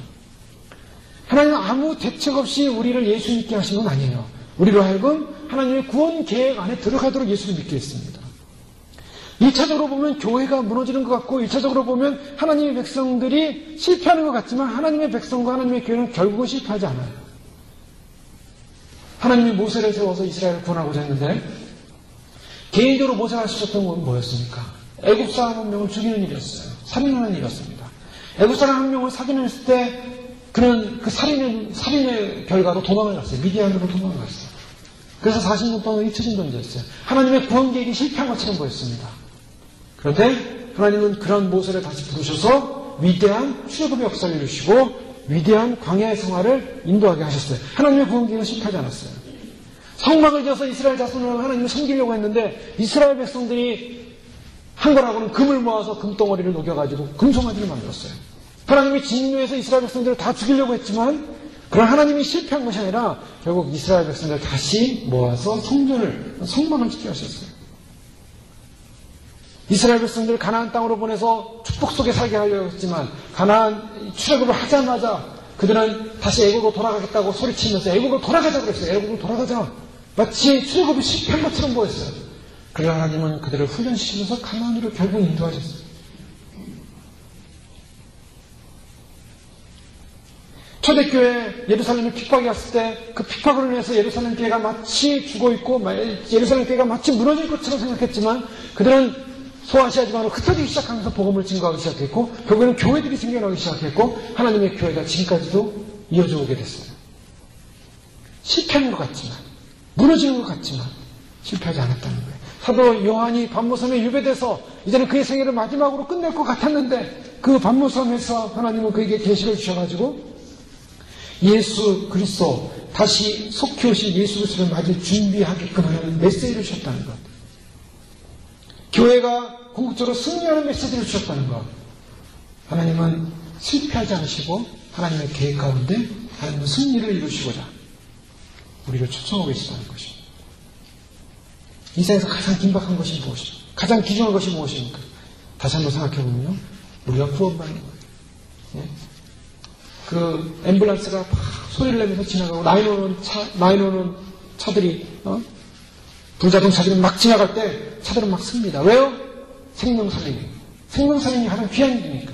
하나님은 아무 대책 없이 우리를 예수 믿게 하신 건 아니에요. 우리로 하여금 하나님의 구원 계획 안에 들어가도록 예수를 믿게 했습니다. 1차적으로 보면 교회가 무너지는 것 같고 1차적으로 보면 하나님의 백성들이 실패하는 것 같지만 하나님의 백성과 하나님의 교회는 결국은 실패하지 않아요. 하나님이 모세를 세워서 이스라엘을 구원하고자 했는데 개인적으로 모세가 하셨던 건 뭐였습니까? 애굽 사람 한 명을 죽이는 일이었어요. 살인하는 일이었습니다. 애굽 사람 한 명을 살인했을 때 그는 그 살인의 결과로 도망을 갔어요. 미디안으로 도망을 갔어요. 그래서 40년 동안 잊혀진 존재였어요. 하나님의 구원 계획이 실패한 것처럼 보였습니다. 그런데 하나님은 그런 모세를 다시 부르셔서 위대한 출애굽의 역사를 이루시고 위대한 광야의 생활을 인도하게 하셨어요. 하나님의 구원 계획은 실패하지 않았어요. 성막을 지어서 이스라엘 자손을 하나님을 섬기려고 했는데 이스라엘 백성들이 한 거라고는 금을 모아서 금덩어리를 녹여가지고 금송아지를 만들었어요. 하나님이 진노해서 이스라엘 백성들을 다 죽이려고 했지만 그런 하나님이 실패한 것이 아니라 결국 이스라엘 백성들을 다시 모아서 성막을 짓게 하셨어요. 이스라엘 백성들을 가나안 땅으로 보내서 축복 속에 살게 하려고 했지만 가나안 출애굽을 하자마자 그들은 다시 애굽으로 돌아가겠다고 소리치면서 애굽으로 돌아가자고 그랬어요. 애굽으로 돌아가자. 마치 출애굽이 실패한 것처럼 보였어요. 그러나 하나님은 그들을 훈련시키면서 가나안으로 결국 인도하셨어요. 초대교회 예루살렘에 핍박이 왔을 때 그 핍박으로 인해서 예루살렘 교회가 마치 죽어있고 예루살렘 교회가 마치 무너질 것처럼 생각했지만 그들은 소아시아지만으로 흩어지기 시작하면서 복음을 증거하기 시작했고 결국에는 교회들이 생겨나기 시작했고 하나님의 교회가 지금까지도 이어져 오게 됐어요. 실패하는 것 같지만 무너지는 것 같지만 실패하지 않았다는 거예요. 사도 요한이 반모섬에 유배돼서 이제는 그의 생애를 마지막으로 끝낼 것 같았는데 그 반모섬에서 하나님은 그에게 계시를 주셔가지고 예수 그리스도 다시 속히 오실 예수 그리스도를 맞을 준비하게끔 하는 메시지를 주셨다는 것. 교회가 궁극적으로 승리하는 메시지를 주셨다는 것. 하나님은 실패하지 않으시고 하나님의 계획 가운데 하나님은 승리를 이루시고자 우리를 초청하고 계시다는 것입니다. 인생에서 가장 긴박한 것이 무엇입니까? 가장 귀중한 것이 무엇입니까? 다시 한번 생각해보면요. 우리가 구원받는 거예요. 예? 그 앰뷸런스가 막 소리를 내면서 지나가고 라인 오는 차들이 불자동차들이 막 지나갈 때 차들은 막 씁니다. 왜요? 생명살인이. 생명살인이 가장 귀한 일이니까.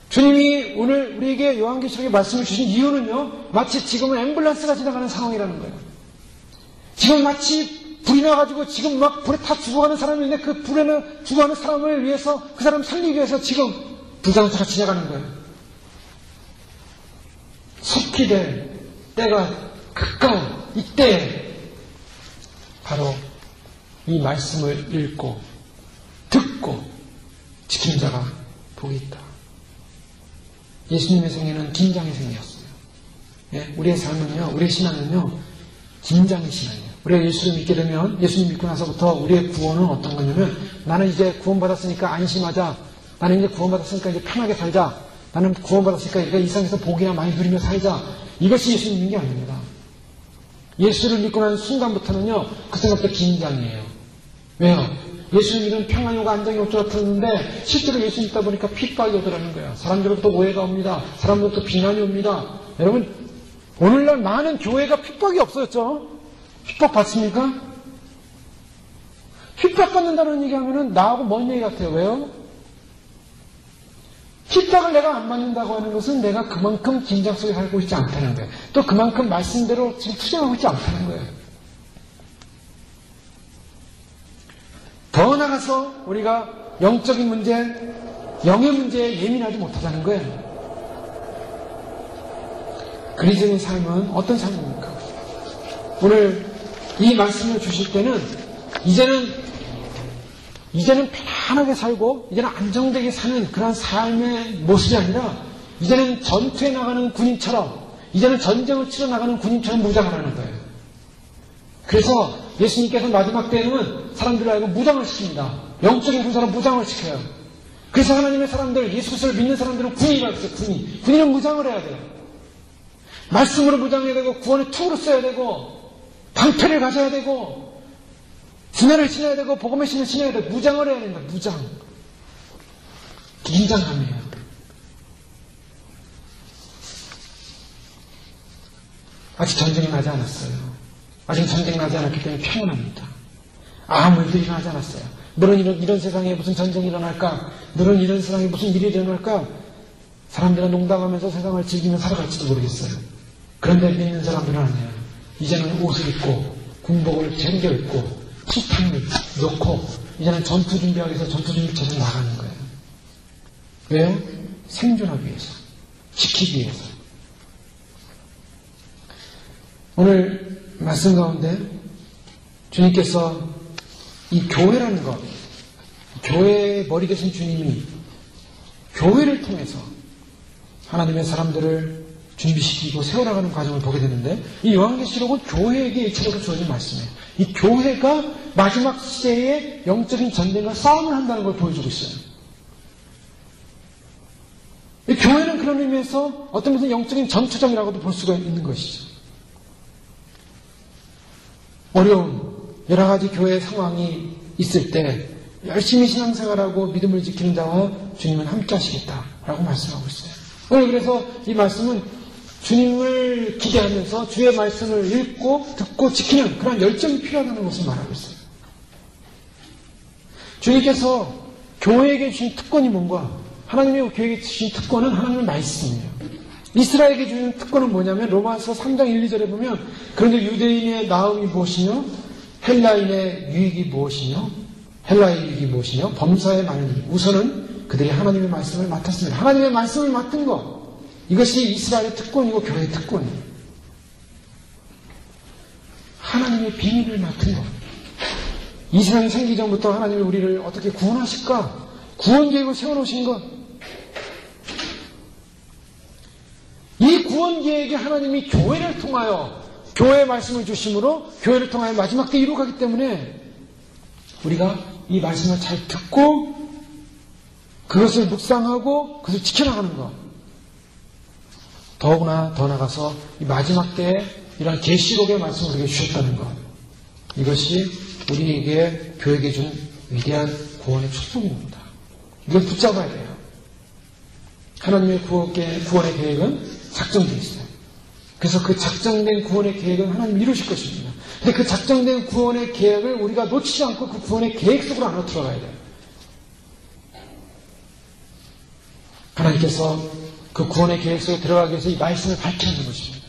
주님이 오늘 우리에게 요한계시록에 말씀을 주신 이유는요. 마치 지금은 앰뷸런스가 지나가는 상황이라는 거예요. 지금 마치 불이 나가지고 지금 막 불에 타 죽어가는 사람이 있는데 그 불에는 죽어가는 사람을 위해서 그 사람 살리기 위해서 지금 불자동차가 지나가는 거예요. 속히 될 때가 가까운 이때 바로 이 말씀을 읽고 듣고 지키는 자가 복이 있다. 예수님의 생애는 긴장의 생애였어요. 예? 우리의 삶은요, 우리의 신앙은요, 긴장의 신앙이에요. 우리가 예수를 믿게 되면, 예수님 믿고 나서부터 우리의 구원은 어떤 거냐면, 나는 이제 구원받았으니까 안심하자. 나는 이제 구원받았으니까 이제 편하게 살자. 나는 구원받았으니까 우리가 이 세상에서 복이나 많이 누리며 살자. 이것이 예수 믿는 게 아닙니다. 예수를 믿고 난 순간부터는요, 그 생각부터 긴장이에요. 왜요? 예수 믿으면 평안이 오고 안정이 올 줄 알았는데 실제로 예수 믿다 보니까 핍박이 오더라는 거예요. 사람들로부터 오해가 옵니다. 사람들로부터 비난이 옵니다. 여러분, 오늘날 많은 교회가 핍박이 없어졌죠? 핍박 받습니까? 핍박 받는다는 얘기하면은 나하고 먼 얘기 같아요. 왜요? 핍박을 내가 안 받는다고 하는 것은 내가 그만큼 긴장 속에 살고 있지 않다는 거예요. 또 그만큼 말씀대로 지금 투쟁하고 있지 않다는 거예요. 더 나아가서 우리가 영적인 문제, 영의 문제에 예민하지 못하다는 거예요. 그리스도인의 삶은 어떤 삶입니까? 오늘 이 말씀을 주실 때는 이제는 편안하게 살고 이제는 안정되게 사는 그런 삶의 모습이 아니라 이제는 전투에 나가는 군인처럼 이제는 전쟁을 치러 나가는 군인처럼 무장을 하는 거예요. 그래서 예수님께서 마지막 때에는 사람들을 알고 무장을 시킵니다. 영적인 군사로 무장을 시켜요. 그래서 하나님의 사람들, 예수 그리스도를 믿는 사람들은 군인이라고 했어요. 군인은 무장을 해야 돼요. 말씀으로 무장해야 되고 구원의 통으로 써야 되고 방패를 가져야 되고 분야를 신어야 되고 복음의 신을 신어야 되고 무장을 해야 된다. 무장. 긴장감이에요. 아직 전쟁이 나지 않았어요. 아직 전쟁이 나지 않았기 때문에 평온합니다. 아무 일도 일어나지 않았어요. 너는 이런 세상에 무슨 전쟁이 일어날까? 너는 이런 세상에 무슨 일이 일어날까? 사람들은 농담하면서 세상을 즐기며 살아갈지도 모르겠어요. 그런데 믿는 사람들은 아니에요. 이제는 옷을 입고 군복을 챙겨 입고 식탐을 놓고 이제는 전투 준비하기 위해서 전투 준비처럼 나가는 거예요. 왜요? 생존하기 위해서, 지키기 위해서. 오늘 말씀 가운데 주님께서 이 교회라는 것, 교회의 머리 되신 주님이 교회를 통해서 하나님의 사람들을 준비시키고 세워나가는 과정을 보게 되는데 이 요한계시록은 교회에게 일차적으로 주어진 말씀이에요. 이 교회가 마지막 시대의 영적인 전쟁과 싸움을 한다는 걸 보여주고 있어요. 이 교회는 그런 의미에서 어떤 면에서 영적인 전투장이라고도 볼 수가 있는 것이죠. 어려운 여러 가지 교회 상황이 있을 때 열심히 신앙생활하고 믿음을 지키는 자와 주님은 함께 하시겠다라고 말씀하고 있어요. 오늘 그래서 이 말씀은 주님을 기대하면서 주의 말씀을 읽고 듣고 지키는 그런 열정이 필요하다는 것을 말하고 있어요. 주님께서 교회에게 주신 특권이 뭔가? 하나님의 교회에게 주신 특권은 하나님의 말씀이에요. 이스라엘에게 주신 특권은 뭐냐면 로마서 3장 1, 2절에 보면 그런데 유대인의 나음이 무엇이며 헬라인의 유익이 무엇이며 헬라의 유익이 무엇이며 범사에 많으니 우선은 그들이 하나님의 말씀을 맡았습니다. 하나님의 말씀을 맡은 것, 이것이 이스라엘의 특권이고 교회의 특권이에요. 하나님의 비밀을 맡은 것. 이 세상이 생기기 전부터 하나님이 우리를 어떻게 구원하실까? 구원 계획을 세워놓으신 것. 이 구원 계획에 하나님이 교회를 통하여 교회의 말씀을 주심으로 교회를 통하여 마지막 때 이루어가기 때문에 우리가 이 말씀을 잘 듣고 그것을 묵상하고 그것을 지켜나가는 것. 더구나 더 나가서 이 마지막 때에 이런 계시록의 말씀을 우리에게 주셨다는 것. 이것이 우리에게 교회에게 준 위대한 구원의 축복입니다. 이걸 붙잡아야 돼요. 하나님의 구원의 계획은 작정되어 있어요. 그래서 그 작정된 구원의 계획은 하나님 이루실 것입니다. 근데 그 작정된 구원의 계획을 우리가 놓치지 않고 그 구원의 계획 속으로 안으로 들어가야 돼요. 하나님께서 그 구원의 계획 속에 들어가기 위해서 이 말씀을 밝히는 것입니다.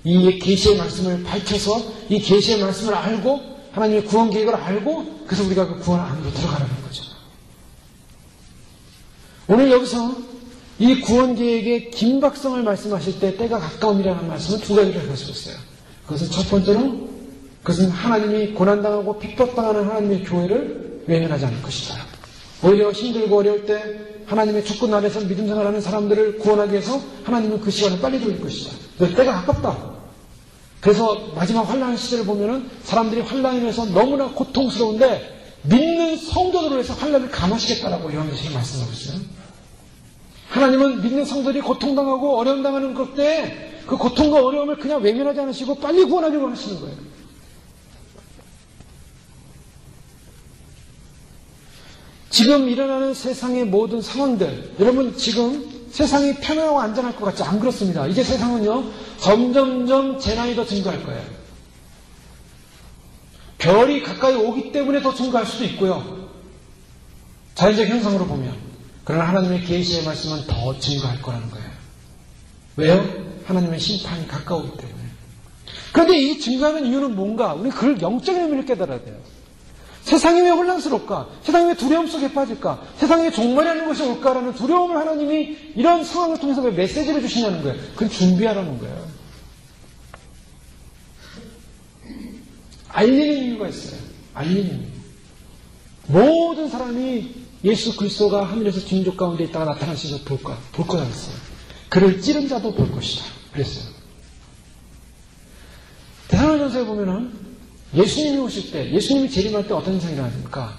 이 계시의 말씀을 밝혀서 이 계시의 말씀을 알고 하나님의 구원 계획을 알고 그래서 우리가 그 구원 안으로 들어가는 거죠. 오늘 여기서 이 구원 계획의 긴박성을 말씀하실 때 때가 가까움이라는 말씀은 두 가지를 가지고 있어요. 그것은 첫 번째로 그것은 하나님이 고난당하고 핍박당하는 하나님의 교회를 외면하지 않을 것이다. 오히려 힘들고 어려울 때 하나님의 주권 아래서 믿음 생활하는 사람들을 구원하기 위해서 하나님은 그 시간을 빨리 돌릴 것이다. 때가 가깝다. 그래서 마지막 환난 시대를 보면은 사람들이 환난에서 너무나 고통스러운데 믿는 성도들을 위해서 환난을 감하시겠다라고 요한계시록이 말씀하고 있어요. 하나님은 믿는 성도들이 고통당하고 어려움 당하는 것 때 그 고통과 어려움을 그냥 외면하지 않으시고 빨리 구원하기를 원하시는 거예요. 지금 일어나는 세상의 모든 상황들, 여러분 지금 세상이 편안하고 안전할 것 같지? 안 그렇습니다. 이제 세상은요 점점점 재난이 더 증가할 거예요. 별이 가까이 오기 때문에 더 증가할 수도 있고요. 자연적 현상으로 보면 그러나 하나님의 계시의 말씀은 더 증거할 거라는 거예요. 왜요? 하나님의 심판이 가까우기 때문에. 그런데 이 증거하는 이유는 뭔가? 우리 그걸 영적인 의미를 깨달아야 돼요. 세상이 왜 혼란스러울까? 세상이 왜 두려움 속에 빠질까? 세상에 왜 종말이라는 것이 올까라는 두려움을 하나님이 이런 상황을 통해서 왜 메시지를 주시냐는 거예요. 그건 준비하라는 거예요. 알리는 이유가 있어요. 알리는 이유. 모든 사람이 예수 그리스도가 하늘에서 진족 가운데 있다가 나타나시면서 볼 거라 했어요. 그를 찌른 자도 볼 것이다. 그랬어요. 대사로전서에 보면은 예수님이 오실 때, 예수님이 재림할 때 어떤 현상이 일어납니까?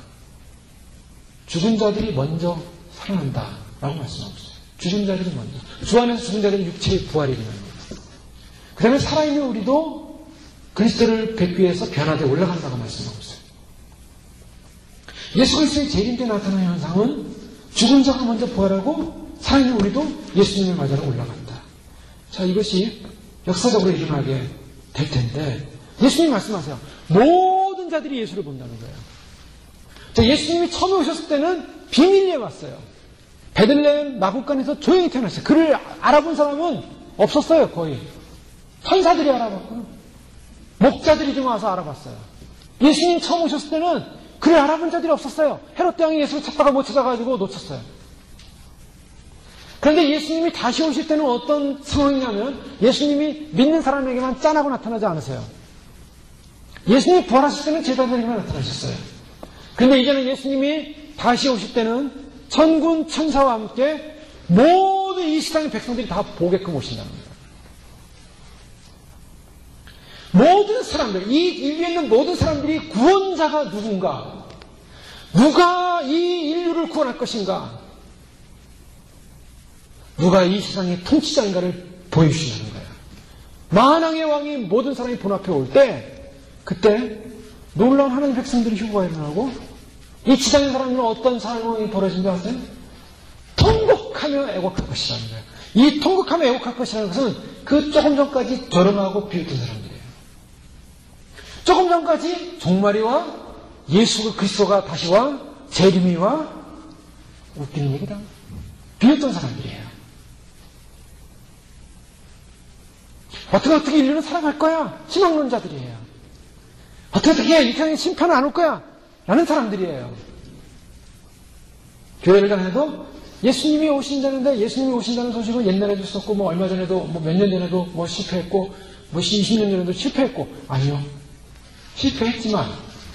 죽은 자들이 먼저 살아난다 라고 말씀하고 있어요. 죽은 자들이 먼저. 주 안에서 죽은 자들이 육체의 부활이 일어나는 거예요. 그 다음에 살아있는 우리도 그리스도를 뵙기 위해서 변화되어 올라간다고 말씀하고 있어요. 예수 그리스도의 재림 때 나타나는 현상은 죽은 자가 먼저 부활하고 살아있는 우리도 예수님을 맞아서 올라간다. 자, 이것이 역사적으로 일어나게 될 텐데 예수님이 말씀하세요. 모든 자들이 예수를 본다는 거예요. 자, 예수님이 처음에 오셨을 때는 비밀리에 왔어요. 베들레헴 마구간에서 조용히 태어났어요. 그를 알아본 사람은 없었어요. 거의. 천사들이 알아봤고요. 목자들이 좀 와서 알아봤어요. 예수님 처음 오셨을 때는 그를 알아본 자들이 없었어요. 헤롯 왕이 예수를 찾다가 못 찾아가지고 놓쳤어요. 그런데 예수님이 다시 오실 때는 어떤 상황이냐면 예수님이 믿는 사람에게만 짠하고 나타나지 않으세요. 예수님이 부활하실 때는 제자들에게만 나타나셨어요. 그런데 이제는 예수님이 다시 오실 때는 천군 천사와 함께 모든 이 세상의 백성들이 다 보게끔 오신다는 거예요. 모든 사람들, 이 인류에 있는 모든 사람들이 구원자가 누군가, 누가 이 인류를 구원할 것인가, 누가 이 세상의 통치자인가를 보여주시는 거예요. 만왕의 왕이 모든 사람이 본 앞에 올 때 그때 놀라운 하나님 백성들이 휴거가 일어나고 이 지상의 사람들은 어떤 상황이 벌어진지 아세요? 통곡하며 애곡할 것이라는 거예요. 이 통곡하며 애곡할 것이라는 것은 그 조금 전까지 결혼하고 비웃던 사람들이에요. 조금 전까지 종말이와 예수 그리스도가 다시 와 재림이 와 웃기는 얘기다. 비웃던 사람들이에요. 어떻게 인류는 살아갈 거야? 희망론자들이에요. 어떻게 이 세상에 심판은 안 올 거야? 라는 사람들이에요. 교회를 다녀도 예수님이 오신다는데 예수님이 오신다는 소식은 옛날에도 있었고 뭐 얼마 전에도 뭐 몇 년 전에도 뭐 실패했고 뭐 20년 전에도 실패했고 아니요. 실패했지만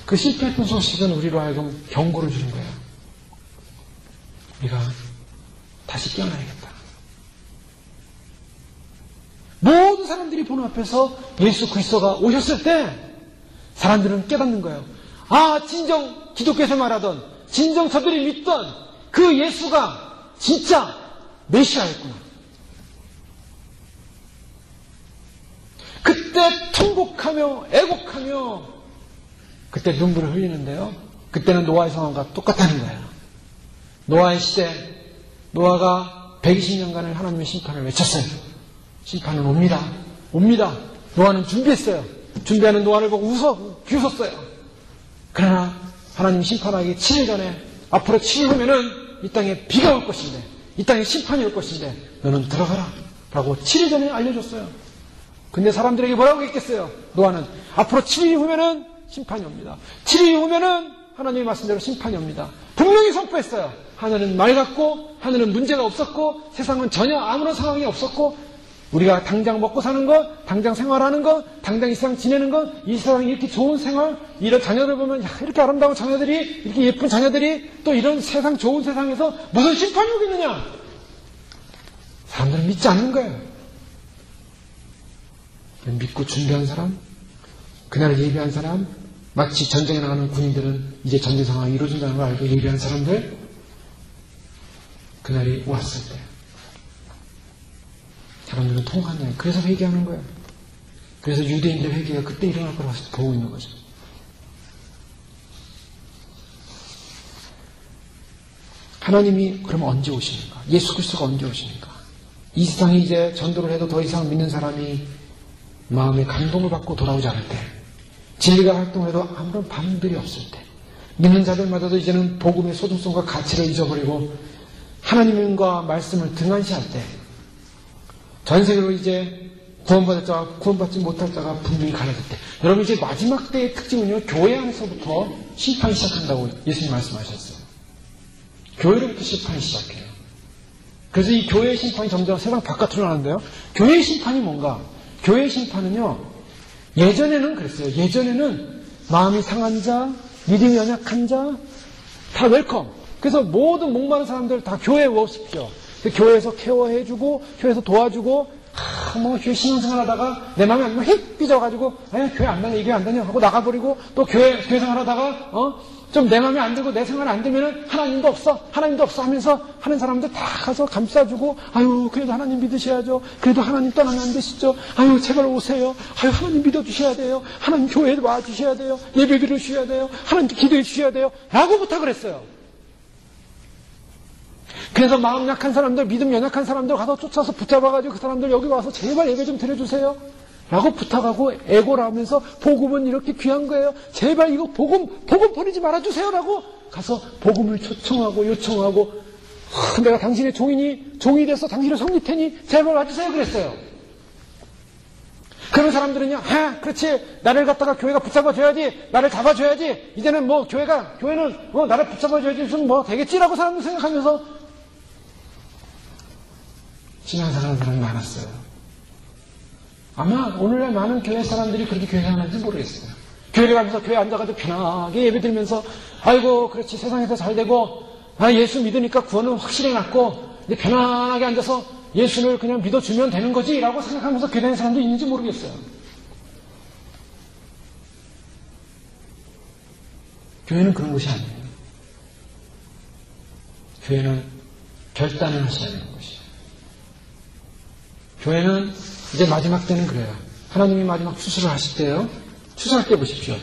그 실패했던 소식은 우리로 하여금 경고를 주는 거예요. 우리가 다시 깨어나야겠다. 모든 사람들이 보는 앞에서 예수 그리스도가 오셨을 때 사람들은 깨닫는 거예요. 아, 진정 기독교에서 말하던 진정 저들이 믿던 그 예수가 진짜 메시아였구나. 그때 통곡하며 애곡하며 그때 눈물을 흘리는데요. 그때는 노아의 상황과 똑같다는 거예요. 노아의 시대, 노아가 120년간을 하나님의 심판을 외쳤어요. 심판은 옵니다. 옵니다. 노아는 준비했어요. 준비하는 노아를 보고 비웃었어요. 그러나 하나님 심판하기 7일 전에 앞으로 7일 후면은 이 땅에 비가 올 것인데 이 땅에 심판이 올 것인데 너는 들어가라 라고 7일 전에 알려줬어요. 근데 사람들에게 뭐라고 했겠어요? 노아는 앞으로 7일 후면은 심판이 옵니다. 7일 후면은 하나님의 말씀대로 심판이 옵니다. 분명히 선포했어요. 하늘은 맑았고 하늘은 문제가 없었고 세상은 전혀 아무런 상황이 없었고 우리가 당장 먹고 사는 것, 당장 생활하는 것, 당장 이 세상 지내는 것, 이 세상에 이렇게 좋은 생활, 이런 자녀들 보면 이렇게 아름다운 자녀들이, 이렇게 예쁜 자녀들이 또 이런 세상 좋은 세상에서 무슨 심판이 오겠느냐? 사람들은 믿지 않는 거예요. 믿고 준비한 사람, 그날을 예비한 사람, 마치 전쟁에 나가는 군인들은 이제 전쟁 상황이 이루어진다는 걸 알고 예비한 사람들, 그날이 왔을 때 사람들은 통곡한다. 그래서 회개하는 거예요. 그래서 유대인들의 회개가 그때 일어날 거라고 보고 있는 거죠. 하나님이 그러면 언제 오십니까? 예수 그리스도가 언제 오십니까? 이 세상에 이제 전도를 해도 더 이상 믿는 사람이 마음에 감동을 받고 돌아오지 않을 때, 진리가 활동해도 아무런 반응들이 없을 때, 믿는 자들마다도 이제는 복음의 소중성과 가치를 잊어버리고 하나님과 말씀을 등한시할 때 전 세계로 이제 구원받을 자와 구원받지 못할 자가 분명히 갈라질 때, 여러분 이제 마지막 때의 특징은요, 교회 안에서부터 심판이 시작한다고 예수님 말씀하셨어요. 교회로부터 심판이 시작해요. 그래서 이 교회의 심판이 점점 세상 바깥으로 나는데요. 교회의 심판이 뭔가? 교회의 심판은요, 예전에는 그랬어요. 예전에는 마음이 상한 자, 믿음이 연약한 자, 다 웰컴. 그래서 모든 목마른 사람들 다 교회에 오십시오. 교회에서 케어해주고, 교회에서 도와주고, 교회 신앙생활 하다가 내 마음에 안 들면 휙 삐져가지고, 교회 안 다녀, 이 교회 안 다녀 하고 나가버리고, 또 교회 생활 하다가, 좀 내 마음에 안 들고 내 생활 안 되면은 하나님도 없어 하면서 하는 사람들 다 가서 감싸주고, 아유, 그래도 하나님 믿으셔야죠. 그래도 하나님 떠나면 안 되시죠. 아유, 제발 오세요. 아유, 하나님 믿어주셔야 돼요. 하나님 교회에 와주셔야 돼요. 예배 드려주셔야 돼요. 하나님께 기도해 주셔야 돼요. 라고 부탁을 했어요. 그래서 마음 약한 사람들, 믿음 연약한 사람들 가서 쫓아서 붙잡아가지고 그 사람들 여기 와서 제발 예배 좀 드려주세요. 라고 부탁하고 애고를 하면서 복음은 이렇게 귀한 거예요. 제발 이거 복음 버리지 말아주세요. 라고 가서 복음을 초청하고 요청하고, 내가 당신의 종이 돼서 당신을 섬길 테니 제발 와주세요. 그랬어요. 그런 사람들은요, 그렇지. 나를 갖다가 교회가 붙잡아줘야지. 나를 잡아줘야지. 이제는 교회는 나를 붙잡아줘야지. 무슨 되겠지라고 사람들 생각하면서 신앙생활하는 사람이 많았어요. 아마 오늘날 많은 교회 사람들이 그렇게 교회 하는지 모르겠어요. 교회를 가면서 교회 앉아가지고 편하게 예배 드리면서, 아이고 그렇지, 세상에서 잘 되고 예수 믿으니까 구원은 확실히 났고 이제 편안하게 앉아서 예수를 그냥 믿어주면 되는 거지 라고 생각하면서 교회 다니는 사람도 있는지 모르겠어요. 교회는 그런 것이 아니에요. 교회는 결단을 하셔야 되는 것이에요. 교회는 이제 마지막 때는 그래요. 하나님이 마지막 추수를 하실 때요. 추수할 때 보십시오.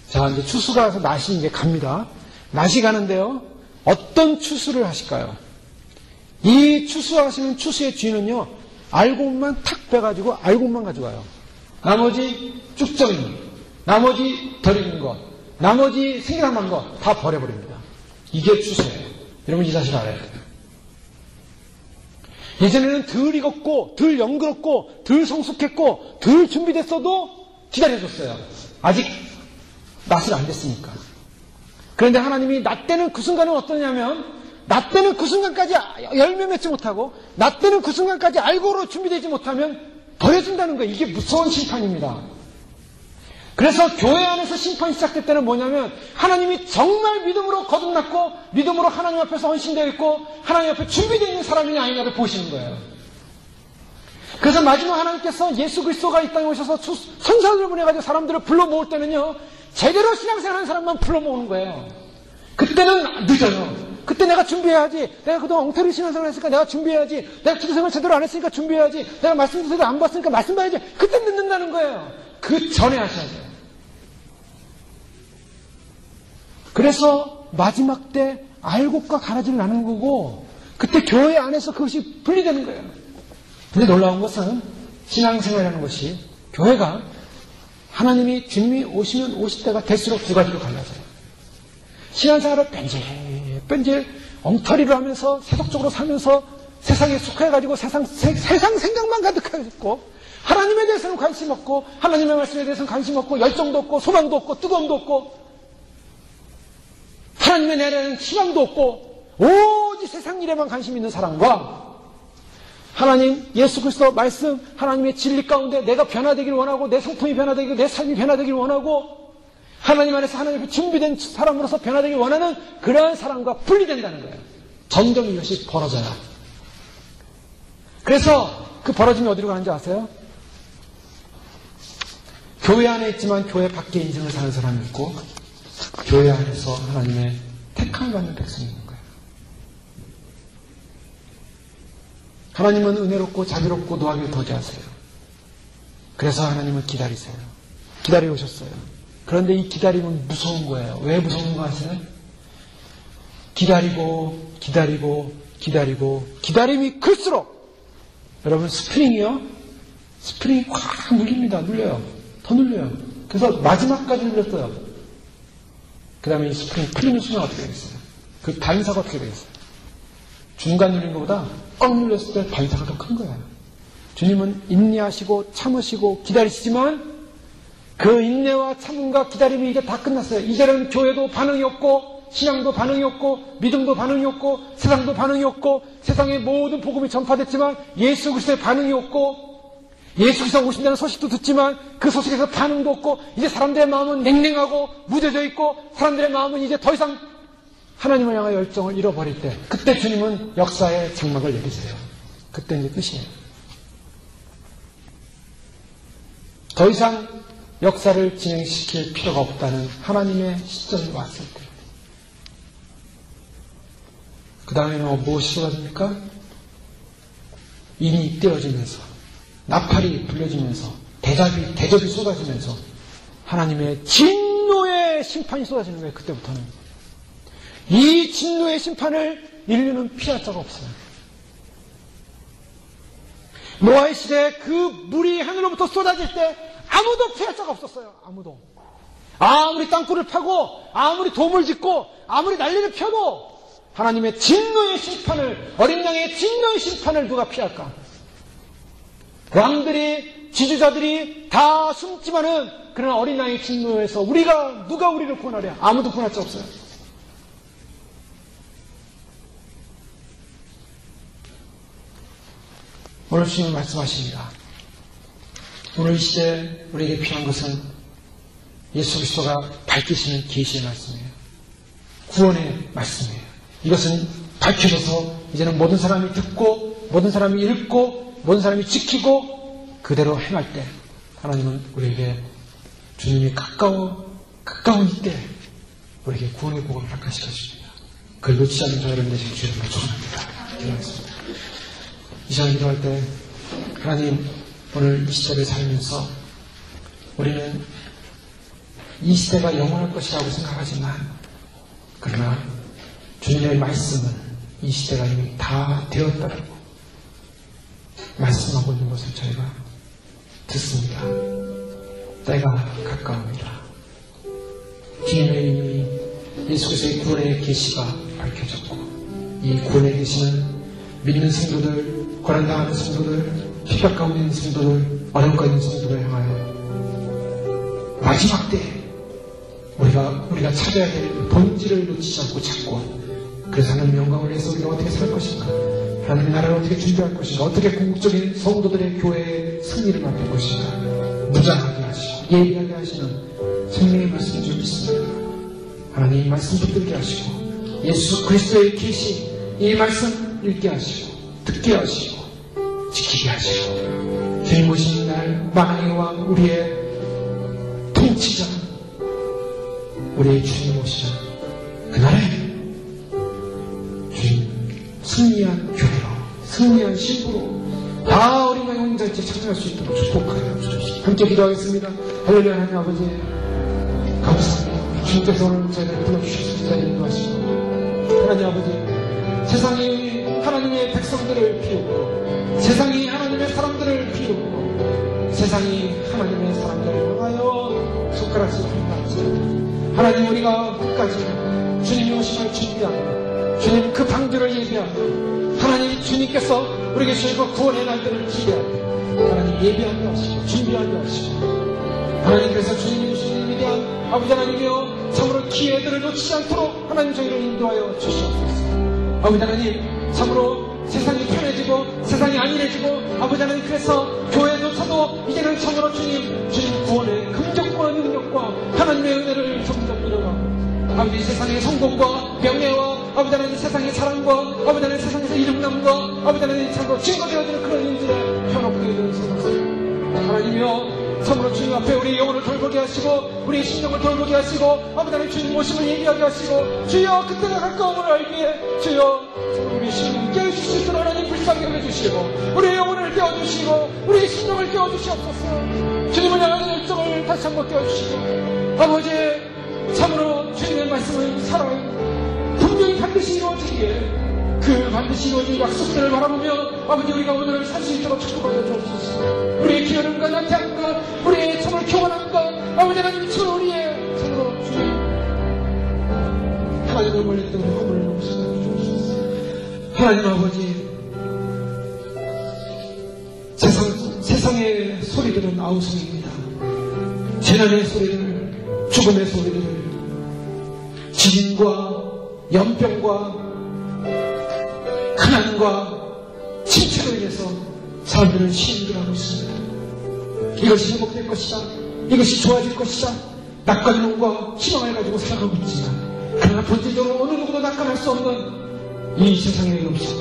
자, 이제 추수가 와서 낫이 이제 갑니다. 낫이 가는데요. 어떤 추수를 하실까요? 이 추수하시는 추수의 쥐는요, 알곡만 탁 빼가지고 알곡만 가져가요. 나머지 쭉정이, 나머지 덜 익은 것, 나머지 생각만 것 다 버려버립니다. 이게 추수예요. 여러분 이 사실 알아야 돼요. 예전에는 덜 익었고, 덜 연그럽고, 덜 성숙했고, 덜 준비됐어도 기다려줬어요. 아직 낫을 안 됐으니까. 그런데 하나님이 낫 때는 그 순간은 어떠냐면, 낫 때는 그 순간까지 열매 맺지 못하고, 낫 때는 그 순간까지 알고로 준비되지 못하면 버려준다는 거예요. 이게 무서운 심판입니다. 그래서 교회 안에서 심판이 시작될 때는 뭐냐면, 하나님이 정말 믿음으로 거듭났고 믿음으로 하나님 앞에서 헌신되어 있고 하나님 앞에 준비되어 있는 사람이냐 아니냐를 보시는 거예요. 그래서 마지막 하나님께서 예수 그리스도가 이 땅에 오셔서 선사들을 보내가지고 사람들을 불러 모을 때는요, 제대로 신앙생활하는 사람만 불러 모으는 거예요. 그때는 늦어요. 그때 내가 준비해야지. 내가 그동안 엉터리 신앙생활 했으니까 내가 준비해야지. 내가 기도생활 제대로 안 했으니까 준비해야지. 내가 말씀도 제대로 안 봤으니까 말씀 봐야지. 그때 늦는다는 거예요. 그 전에 하셔야 돼요. 그래서 마지막 때 알곡과 가라지를 나누는 거고, 그때 교회 안에서 그것이 분리되는 거예요. 근데 놀라운 것은 신앙생활이라는 것이, 교회가 하나님이 주님이 오시면 오실 때가 될수록 두 가지로 갈라져요. 신앙생활을 뺀질 엉터리를 하면서 세속적으로 살면서 세상에 속해가지고 세상 생각만 가득하고, 하나님에 대해서는 관심 없고 하나님의 말씀에 대해서는 관심 없고 열정도 없고 소망도 없고 뜨거움도 없고 하나님의 내려는 희망도 없고 오직 세상 일에만 관심 있는 사람과, 하나님 예수 그리스도 말씀 하나님의 진리 가운데 내가 변화되기를 원하고 내 성품이 변화되기를, 내 삶이 변화되기를 원하고 하나님 안에서 하나님의 준비된 사람으로서 변화되기를 원하는 그러한 사람과 분리된다는 거예요. 점점 이것이 벌어져요. 그래서 그 벌어짐이 어디로 가는지 아세요? 교회 안에 있지만 교회 밖에 인생을 사는 사람이 있고, 교회 안에서 하나님의 택함을 받는 백성이 있는 거예요. 하나님은 은혜롭고 자비롭고 노하기를 더디하세요. 그래서 하나님은 기다리세요. 기다려 오셨어요. 그런데 이 기다림은 무서운 거예요. 왜 무서운 거 아세요? 기다리고 기다림이 클수록, 여러분 스프링이요, 스프링이 꽉 눌립니다. 눌려요. 더 눌려요. 그래서 마지막까지 눌렸어요. 그 다음에 이 스프링이 풀리는 순간 어떻게 되겠어요? 그 단사가 어떻게 되겠어요? 중간 눌린 것보다 꽉 눌렸을 때 반사가 더 큰 거야. 주님은 인내하시고 참으시고 기다리시지만 그 인내와 참음과 기다림이 이제 다 끝났어요. 이제는 교회도 반응이 없고 신앙도 반응이 없고 믿음도 반응이 없고 세상도 반응이 없고 세상의 모든 복음이 전파됐지만 예수 그리스도의 반응이 없고 예수 그리스도가 오신다는 소식도 듣지만 그 소식에서 반응도 없고 이제 사람들의 마음은 냉랭하고 무뎌져 있고 사람들의 마음은 이제 더 이상 하나님을 향하여 열정을 잃어버릴 때 그때 주님은 역사의 장막을 내리세요. 그때 이제 끝이에요. 더 이상 역사를 진행시킬 필요가 없다는 하나님의 시점이 왔을 때 그 다음에는 무엇이 쏟아집니까? 인이 떼어지면서 나팔이 불려지면서 대접이 쏟아지면서 하나님의 진노의 심판이 쏟아지는 거예요. 그때부터는 이 진노의 심판을 인류는 피할 자가 없어요. 노아의 시대에 그 물이 하늘로부터 쏟아질 때 아무도 피할 자가 없었어요. 아무도. 아무리 땅굴을 파고 아무리 돔을 짓고 아무리 난리를 펴도 하나님의 진노의 심판을 어린 양의 진노의 심판을 누가 피할까? 왕들이 지주자들이 다 숨지만은 그러나 어린 양의 진노에서 누가 우리를 구원하랴? 아무도 구원할 수 없어요. 오늘 주님은 말씀하십니다. 오늘 이 시대에 우리에게 필요한 것은 예수 그리스도가 밝히시는 계시의 말씀이에요. 구원의 말씀이에요. 이것은 밝혀져서 이제는 모든 사람이 듣고 모든 사람이 읽고 모든 사람이 지키고 그대로 행할 때 하나님은 우리에게 주님이 가까운 이때 우리에게 구원의 복음을 밝혀시켜 주십니다. 그걸 놓치지 않는 저 여러분 되시길 주님으로 축원합니다. 기도하겠습니다. 이 시간 기도할 때 하나님 오늘 이 시대를 살면서 우리는 이 시대가 영원할 것이라고 생각하지만 그러나 주님의 말씀은 이 시대가 이미 다 되었다고 말씀하고 있는 것을 저희가 듣습니다. 때가 가까웁니다. 주님의 이미 예수 그리스도의 구원의 계시가 밝혀졌고 이 구원의 계시는 믿는 성도들, 고난당하는 성도들, 핍박 가운데 있는 성도들, 어려움 가운데 있는 성도를 향하여 마지막 때에 우리가 찾아야 될 본질을 놓치지 않고 찾고 그래서 하나님 영광을 위해서 우리가 어떻게 살 것인가, 하나님의 나라를 어떻게 준비할 것인가, 어떻게 궁극적인 성도들의 교회의 승리를 맡을 것인가 무장하게 하시고 예비하게 하시는 생명의 말씀을 좀 믿습니다. 하나님 이 말씀 붙들게 하시고 예수 그리스도의 계시 이 말씀 읽게 하시고 듣게 하시고 지키게 하시고 주님 오신 날 만왕의 왕 우리의 통치자 우리의 주님 오시는 그날에 주님 승리한 교회로 승리한 신부로 다 어린 양의 홍자일지에 참여할 수 있도록 축복하여 주십시오. 함께 기도하겠습니다. 할렐루야. 하나님 아버지 감사합니다. 주님께서 오늘 저희를 불러주셔서 기다려 인도하시고 하나님 아버지 세상이 하나님의 백성들을 비웃고 세상이 하나님의 사람들을 비웃고 세상이 하나님의 사람들을 향하여 손가락질 한다. 하나님 우리가 끝까지 주님이 오심을 준비하고 주님 그 방주를 예비하고 하나님 주님께서 우리에게 주시고 구원의 날들을 기대하고 하나님 예비하게 하시고 준비하게 하시고 하나님 그래서 주님이 주시는 위대한 아버지 하나님이여 참으로 기회들을 놓치지 않도록 하나님 저희를 인도하여 주시옵소서. 아버지 하나님 참으로 세상이 편해지고 세상이 안일해지고 아버지 하나님 그래서 교회조차도 이제는 참으로 주님 구원의 긍정과 능력과 하나님의 은혜를 점점 잃어가고 아버지 세상의 성공과 명예와 아버지 하나님 세상의 사랑과 아버지 하나님 세상에서 이름남과 아버지 하나님 참으로 증거되어지는 그런 일들에 현혹되게 되는 세상 하나님이여 참으로 주님 앞에 우리 영혼을 돌보게 하시고 우리의 심령을 돌보게 하시고 아버지 하나님 주님 모심을 얘기하게 하시고 주여 그때가 가까움을 알기에 주여 우리 심령을 깨워주실 수 있도록 하나님 불쌍히 해주시고 우리의 영혼을 깨워주시고 우리의 심령을 깨워주시옵소서. 주님을 향하는 열정을 다시 한번 깨워주시고 아버지 참으로 주님의 말씀을 살아요. 분명히 반드시 이루어지기에 그 반드시 이루어질 약속들을 바라보며 아버지 우리가 오늘을 살 수 있도록 축복하여 주옵소서. 우리의 기여름과 나태함과 우리의 참을 교만함과 아버지 하나님 참으로 우리의 참으로 주님 하나님을 멀리 있던 우리 허물을 용서해 주옵소서. 하나님 아버지, 세상의 소리들은 아우성입니다. 재난의 소리들, 죽음의 소리들, 지진과 연병과 가난과 침체로 인해서 사람들은 힘들어하고 있습니다. 이것이 회복될 것이다, 이것이 좋아질 것이다, 낙관론과 희망을 가지고 살아가고 있지만, 그러나 본질적으로 어느 누구도 낙관할 수 없는 이 세상의 음식,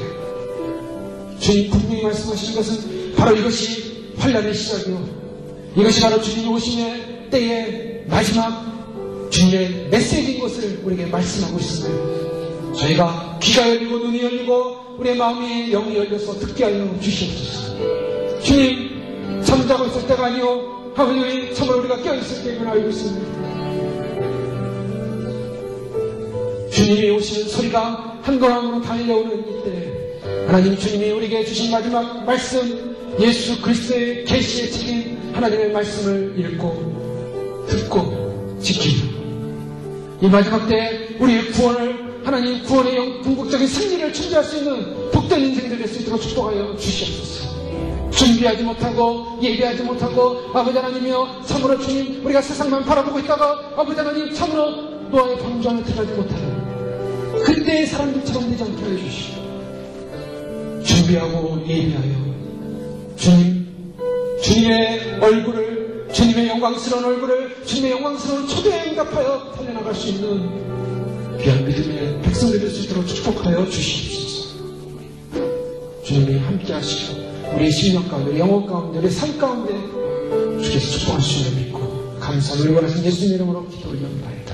주님 분명히 말씀하시는 것은 바로 이것이 환란의 시작이요, 이것이 바로 주님 오심의 때의 마지막 주님의 메시지인 것을 우리에게 말씀하고 있습니다. 저희가 귀가 열리고 눈이 열리고 우리의 마음이 영이 열려서 듣게 하여 주시옵소서. 주님, 잠자고 있을 때가 아니요 아버지, 참으로 우리가 깨어있을 때임을 알고 있습니다. 주님이 오시는 소리가 한 걸음으로 달려오는 이때, 하나님 주님이 우리에게 주신 마지막 말씀, 예수 그리스도의 계시의 책임, 하나님의 말씀을 읽고 듣고 지키는 이 마지막 때에 우리의 구원을, 하나님 구원의 궁극적인 승리를 준비할 수 있는 복된 인생이 될 수 있도록 축복하여 주시옵소서. 준비하지 못하고 예배하지 못하고 아버지 하나님이여, 참으로 주님, 우리가 세상만 바라보고 있다가 아버지 하나님 참으로 노아의 방주 안에 들어가지 못하는 그때의 사람들처럼 되지 않게 해주시오. 준비하고 예배하여 주님의 얼굴을, 주님의 영광스러운 얼굴을, 주님의 영광스러운 초대에 응답하여 달려나갈 수 있는 귀한 믿음의 백성들이 될 수 있도록 축복하여 주시옵소서. 주님이 함께 하시고 우리의 심령 가운데, 우리 영혼 가운데, 우리 삶 가운데 주께서 축복하시는 믿고 감사를 원하신 예수님 이름으로 기도 올려옵나이다.